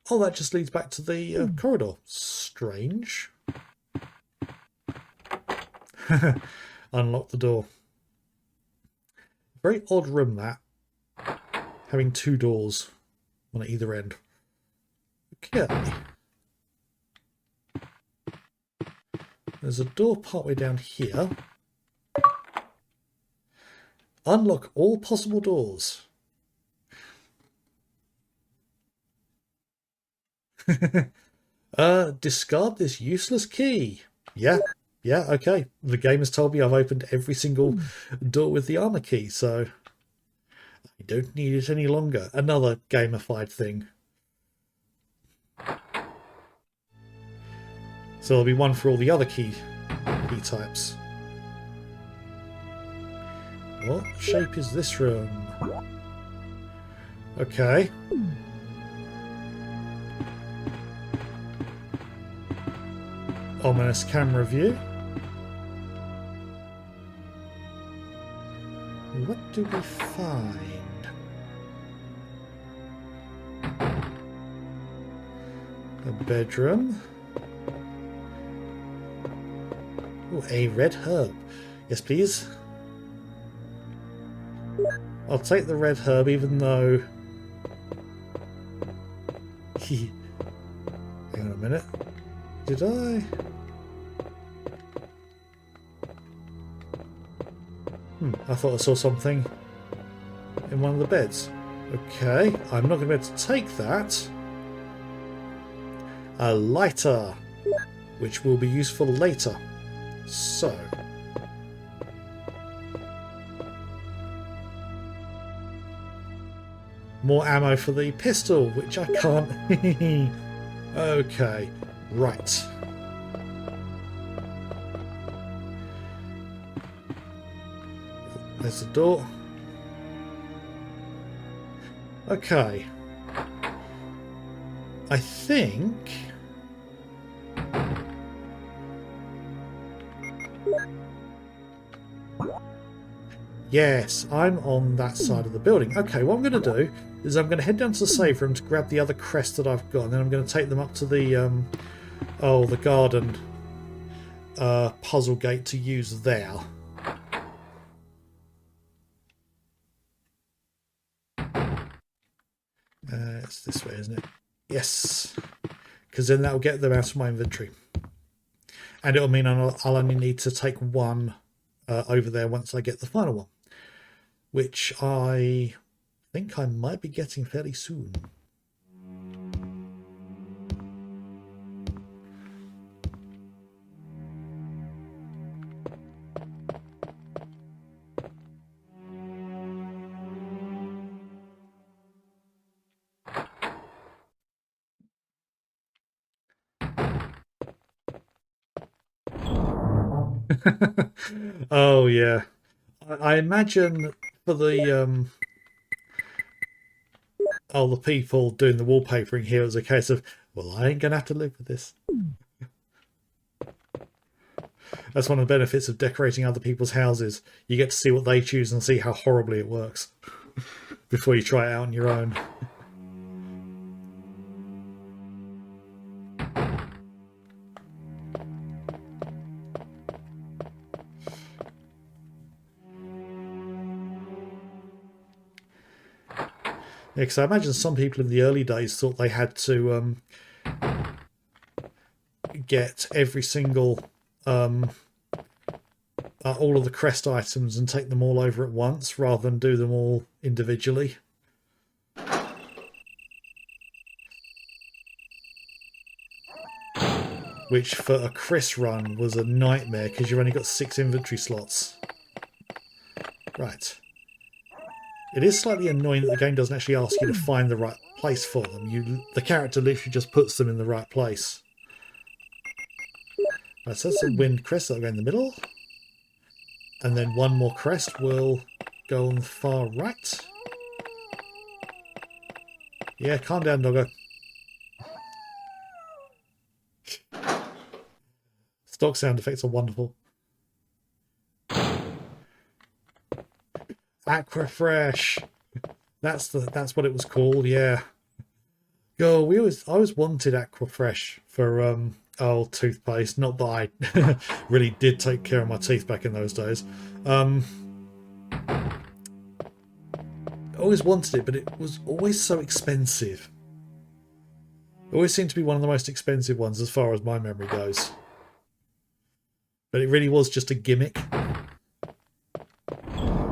Oh, that just leads back to the corridor. Strange. Unlock the door. Very odd room, that. Having 2 doors on either end. Okay. There's a door partway down here. Unlock all possible doors. Discard this useless key. Yeah, okay. The game has told me I've opened every single door with the armor key, so I don't need it any longer. Another gamified thing. So there'll be one for all the other key types. What shape is this room? Okay. Ominous camera view. What do we find? A bedroom. Ooh, a red herb. Yes, please. I'll take the red herb, even though... Hang on a minute. Did I? I thought I saw something in one of the beds. Okay, I'm not going to be able to take that. A lighter, which will be useful later. So... more ammo for the pistol, which I can't... Okay, right. There's the door. Okay. I think... Yes, I'm on that side of the building. Okay, what I'm going to do is I'm going to head down to the save room to grab the other crest that I've got, and then I'm going to take them up to the the garden puzzle gate to use there. It's this way, isn't it? Yes, because then that'll get them out of my inventory, and it'll mean I'll only need to take one over there once I get the final one, which I think I might be getting fairly soon. Oh yeah, I imagine for the the people doing the wallpapering here, it was a case of, well, I ain't gonna have to live with this. That's one of the benefits of decorating other people's houses. You get to see what they choose and see how horribly it works before you try it out on your own. Yeah, because I imagine some people in the early days thought they had to get every single all of the crest items and take them all over at once rather than do them all individually. Which for a Chris run was a nightmare because you've only got 6 inventory slots. Right. It is slightly annoying that the game doesn't actually ask you to find the right place for them. The character literally just puts them in the right place. Right, so that's a wind crest that'll go in the middle. And then one more crest will go on the far right. Yeah, calm down, doggo. Stock sound effects are wonderful. Aquafresh. That's what it was called, yeah. Go, I always wanted Aquafresh for toothpaste. Not that I really did take care of my teeth back in those days. I always wanted it, but it was always so expensive. It always seemed to be one of the most expensive ones as far as my memory goes. But it really was just a gimmick.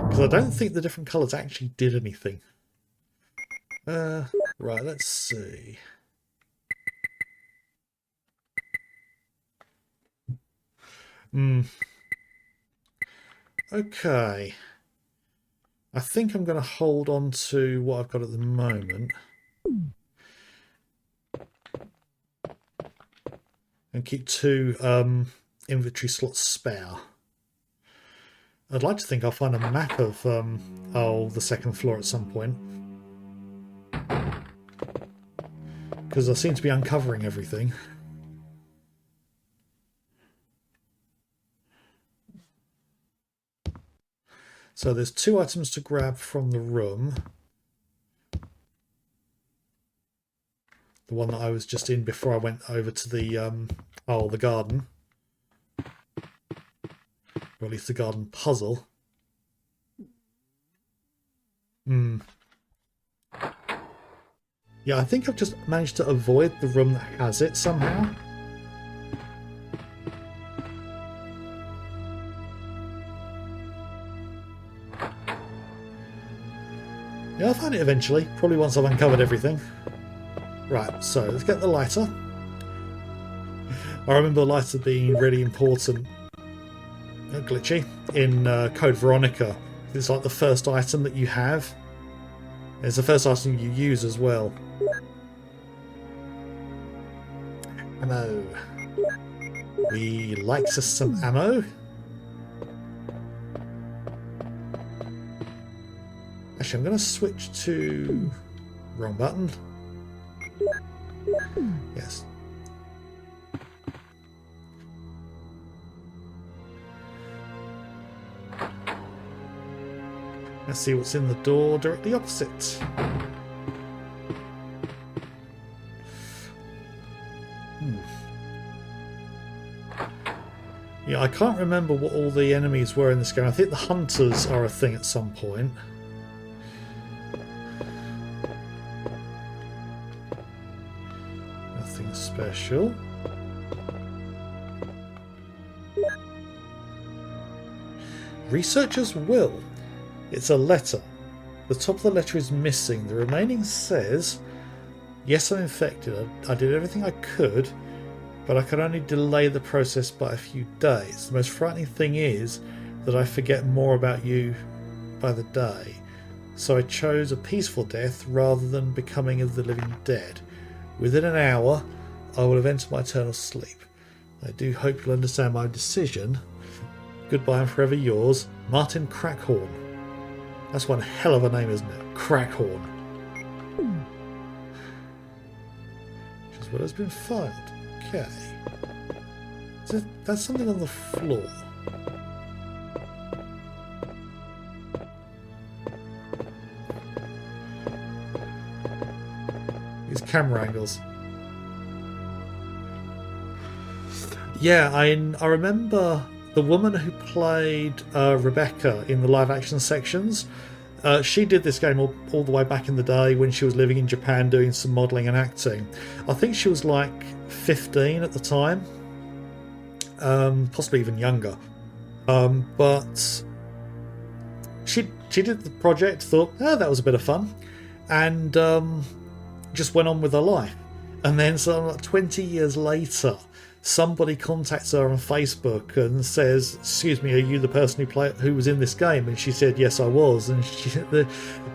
Because I don't think the different colours actually did anything. Right, let's see. Okay. I think I'm going to hold on to what I've got at the moment. And keep 2 inventory slots spare. I'd like to think I'll find a map of the second floor at some point. Because I seem to be uncovering everything. So there's 2 items to grab from the room. The one that I was just in before I went over to the the garden. Or at least the garden puzzle. Yeah, I think I've just managed to avoid the room that has it somehow. Yeah, I'll find it eventually. Probably once I've uncovered everything. Right, so let's get the lighter. I remember the lighter being really important, glitchy, in Code Veronica. It's like the first item that you have. It's the first item you use as well. Ammo. We likes us some ammo. Actually, I'm going to switch to... wrong button. Yes. Let's see what's in the door directly opposite. Yeah, I can't remember what all the enemies were in this game. I think the hunters are a thing at some point. Nothing special. Researcher's will. It's a letter. The top of the letter is missing. The remaining says, yes, I'm infected. I did everything I could, but I could only delay the process by a few days. The most frightening thing is that I forget more about you by the day. So I chose a peaceful death rather than becoming of the living dead. Within an hour, I will have entered my eternal sleep. I do hope you'll understand my decision. Goodbye and forever yours, Martin Crackhorn. That's one hell of a name, isn't it? Crackhorn. Which is what has been filed. Okay. That's something on the floor. These camera angles. Yeah, I remember the woman who played Rebecca in the live action sections. She did this game all the way back in the day when she was living in Japan doing some modelling and acting. I think she was like 15 at the time, possibly even younger. But she did the project, thought, oh, that was a bit of fun, and just went on with her life. And then, so like 20 years later, somebody contacts her on Facebook and says, excuse me, are you the person who was in this game? And she said, yes, I was. And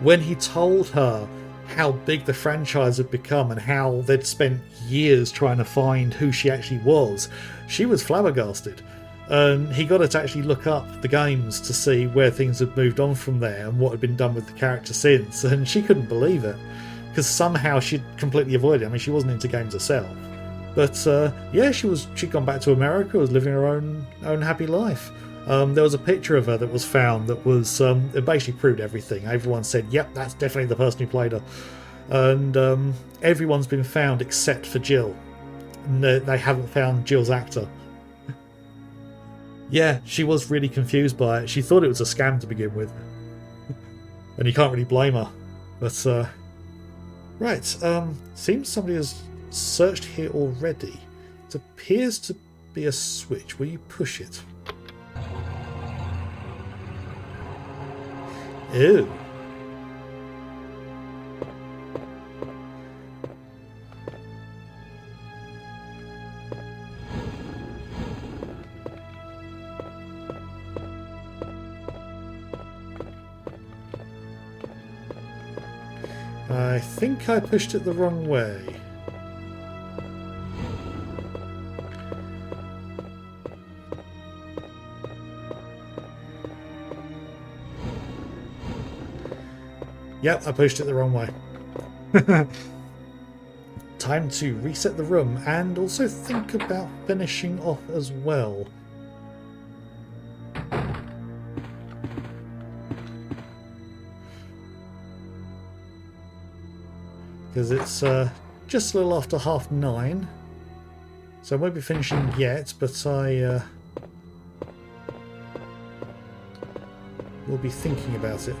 when he told her how big the franchise had become and how they'd spent years trying to find who she actually was, she was flabbergasted. And he got her to actually look up the games to see where things had moved on from there and what had been done with the character since. And she couldn't believe it, because somehow she'd completely avoided it. I mean, she wasn't into games herself. But yeah, she'd gone back to America, was living her own happy life. There was a picture of her that was found that was it basically proved everything. Everyone said, yep, that's definitely the person who played her. And everyone's been found except for Jill. And they haven't found Jill's actor. Yeah, she was really confused by it. She thought it was a scam to begin with. And you can't really blame her. But right, seems somebody has searched here already. It appears to be a switch. Will you push it? Ew. I think I pushed it the wrong way. Yep, I pushed it the wrong way. Time to reset the room and also think about finishing off as well. Because it's just a little after 9:30. So I won't be finishing yet, but I will be thinking about it.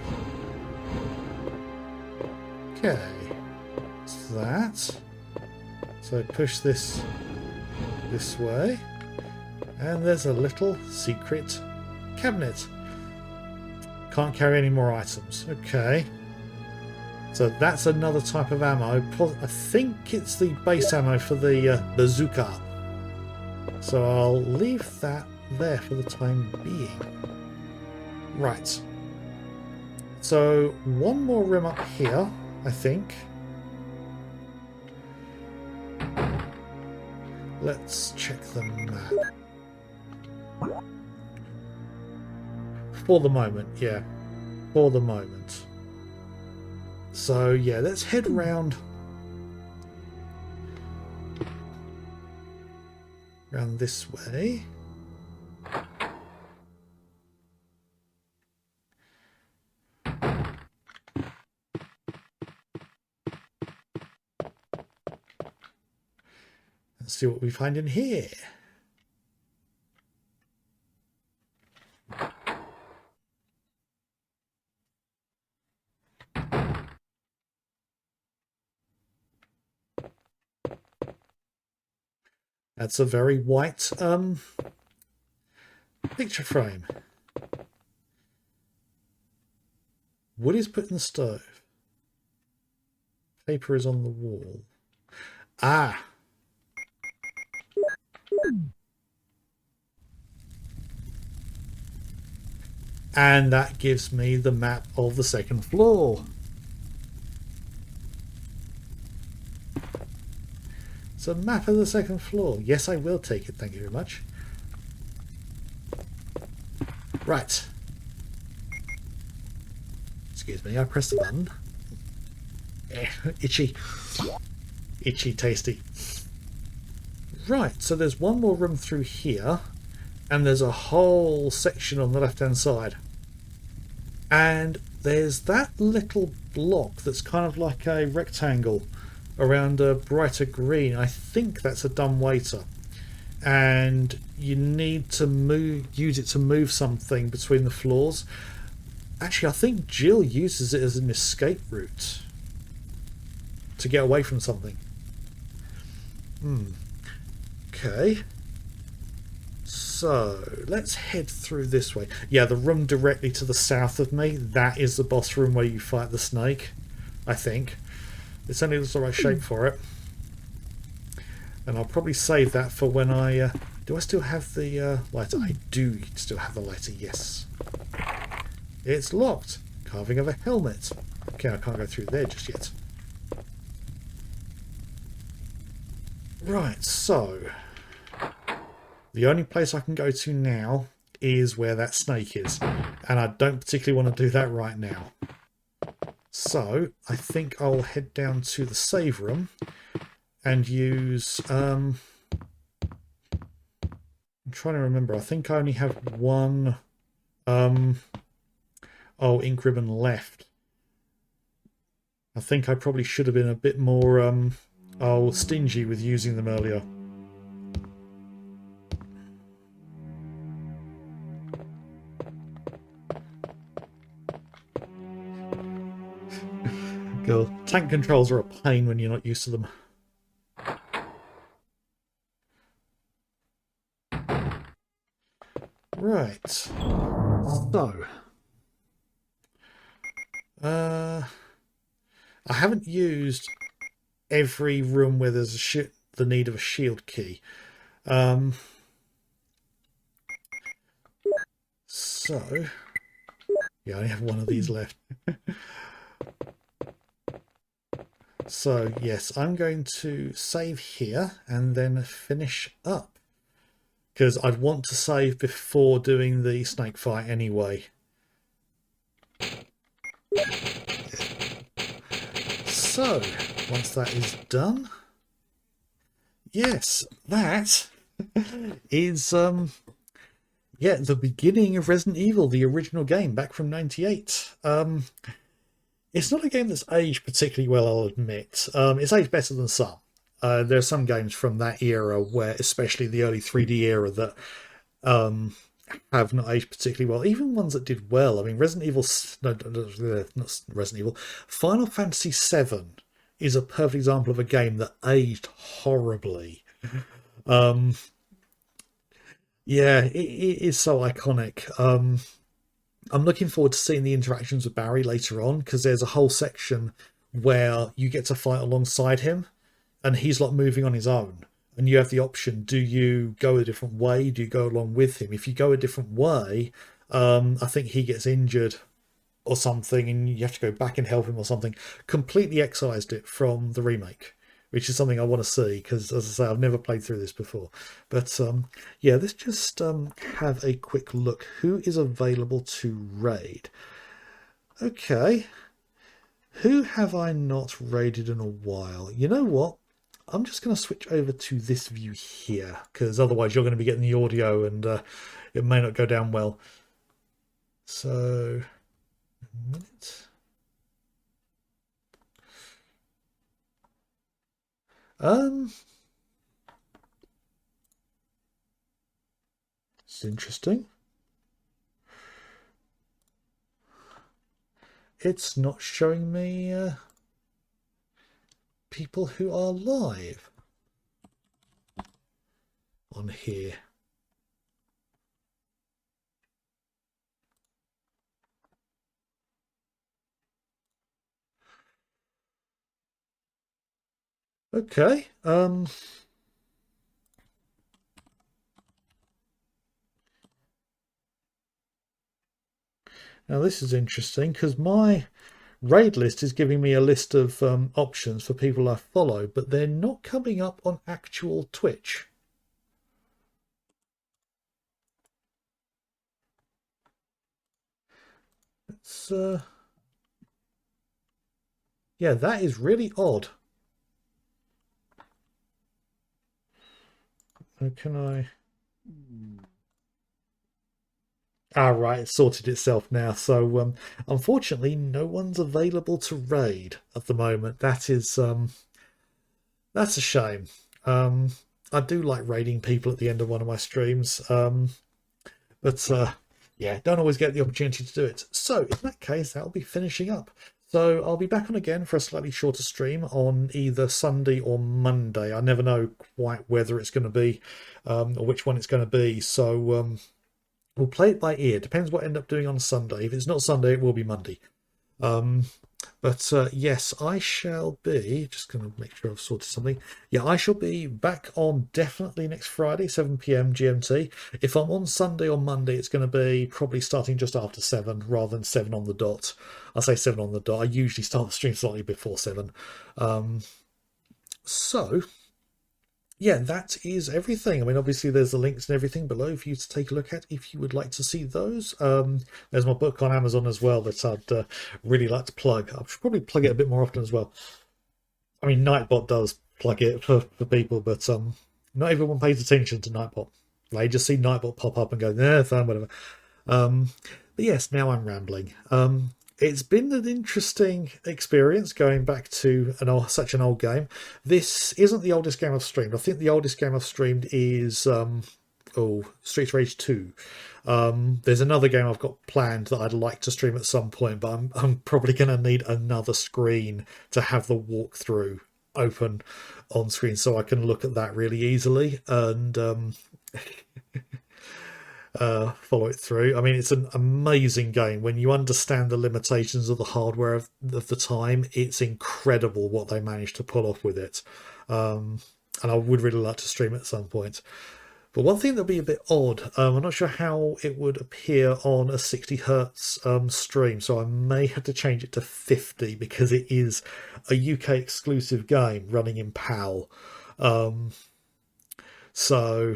Okay, it's that. So push this way, and there's a little secret cabinet. Can't carry any more items. Okay, so that's another type of ammo. I think it's the base ammo for the bazooka. So I'll leave that there for the time being. Right. So one more room up here, I think. Let's check the map. For the moment, yeah. For the moment. So yeah, let's head round this way. Let's see what we find in here. That's a very white picture frame. Wood is put in the stove. Paper is on the wall. Ah! And that gives me the map of the second floor. It's a map of the second floor. Yes, I will take it. Thank you very much. Right. Excuse me, I pressed the button. Itchy. Itchy tasty. Right, so there's one more room through here, and there's a whole section on the left-hand side. And there's that little block that's kind of like a rectangle around a brighter green. I think that's a dumbwaiter. And you need to use it to move something between the floors. Actually, I think Jill uses it as an escape route to get away from something. Okay. So, let's head through this way. Yeah, the room directly to the south of me, that is the boss room where you fight the snake, I think. It certainly looks the right shape for it. And I'll probably save that for when I... do I still have the lighter? I do still have the lighter, yes. It's locked. Carving of a helmet. Okay, I can't go through there just yet. Right, so... the only place I can go to now is where that snake is. And I don't particularly want to do that right now. So, I think I'll head down to the save room and use... I'm trying to remember. I think I only have one ink ribbon left. I think I probably should have been a bit more stingy with using them earlier. God, tank controls are a pain when you're not used to them. Right. So. I haven't used every room where there's the need of a shield key. So. Yeah, I only have one of these left. So, yes, I'm going to save here and then finish up. Because I'd want to save before doing the snake fight anyway. So, once that is done... yes, that is, yeah, the beginning of Resident Evil, the original game, back from '98. It's not a game that's aged particularly well, I'll admit. It's aged better than some. There are some games from that era, where, especially the early 3D era, that have not aged particularly well. Even ones that did well. I mean, Resident Evil... no, not Resident Evil. Final Fantasy VII is a perfect example of a game that aged horribly. Yeah, it is so iconic. I'm looking forward to seeing the interactions with Barry later on, because there's a whole section where you get to fight alongside him, and he's like moving on his own. And you have the option, do you go a different way? Do you go along with him? If you go a different way, I think he gets injured or something, and you have to go back and help him or something. Completely excised it from the remake, which is something I want to see, because, as I say, I've never played through this before. But, yeah, let's just have a quick look. Who is available to raid? Okay. Who have I not raided in a while? You know what? I'm just going to switch over to this view here, because otherwise you're going to be getting the audio and it may not go down well. So, a minute. It's interesting. It's not showing me people who are live. on here. Okay. Now this is interesting because my raid list is giving me a list of options for people I follow, but they're not coming up on actual Twitch. It's yeah, that is really odd. Can I? Ah, right, it's sorted itself now. So, unfortunately, no one's available to raid at the moment. That's a shame. Um, I do like raiding people at the end of one of my streams, but yeah, don't always get the opportunity to do it. So, in that case, that'll be finishing up. So, I'll be back on again for a slightly shorter stream on either Sunday or Monday. I never know quite whether it's going to be or which one it's going to be. So, we'll play it by ear. Depends what I end up doing on Sunday. If it's not Sunday, it will be Monday. But yes, I shall be, just going to make sure I've sorted something. Yeah, I shall be back on definitely next Friday, 7 p.m. GMT. If I'm on Sunday or Monday, it's going to be probably starting just after 7 rather than 7 on the dot. I say 7 on the dot. I usually start the stream slightly before 7. So yeah, that is everything. I mean, obviously there's the links and everything below for you to take a look at if you would like to see those. There's my book on Amazon as well that I'd really like to plug. I should probably plug it a bit more often as well. I mean, Nightbot does plug it for people, but not everyone pays attention to Nightbot. They just see Nightbot pop up and go, nah, fine, whatever. But yes, now I'm rambling. It's been an interesting experience going back to such an old game. This isn't the oldest game I've streamed. I think the oldest game I've streamed is Streets Rage 2. There's another game I've got planned that I'd like to stream at some point, but I'm probably going to need another screen to have the walkthrough open on screen so I can look at that really easily and follow it through. I mean, it's an amazing game. When you understand the limitations of the hardware of the time, it's incredible what they managed to pull off with it. And I would really like to stream it at some point. But one thing that'll be a bit odd, I'm not sure how it would appear on a 60 hertz stream, so I may have to change it to 50 because it is a UK exclusive game running in PAL. So,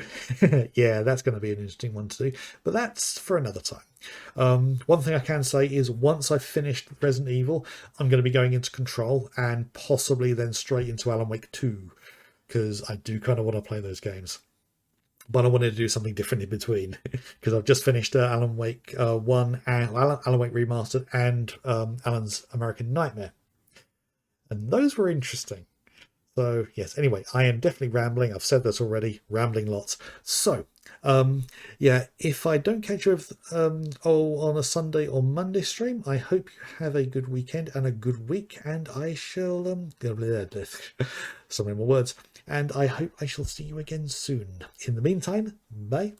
yeah, that's going to be an interesting one to do. But that's for another time. One thing I can say is once I've finished Resident Evil, I'm going to be going into Control and possibly then straight into Alan Wake 2. Because I do kind of want to play those games. But I wanted to do something different in between. Because I've just finished Alan Wake 1, and Alan Wake Remastered, and Alan's American Nightmare. And those were interesting. So, yes, anyway, I am definitely rambling. I've said this already, rambling lots. So, yeah, if I don't catch you on a Sunday or Monday stream, I hope you have a good weekend and a good week, and I shall, so many more words, and I hope I shall see you again soon. In the meantime, bye.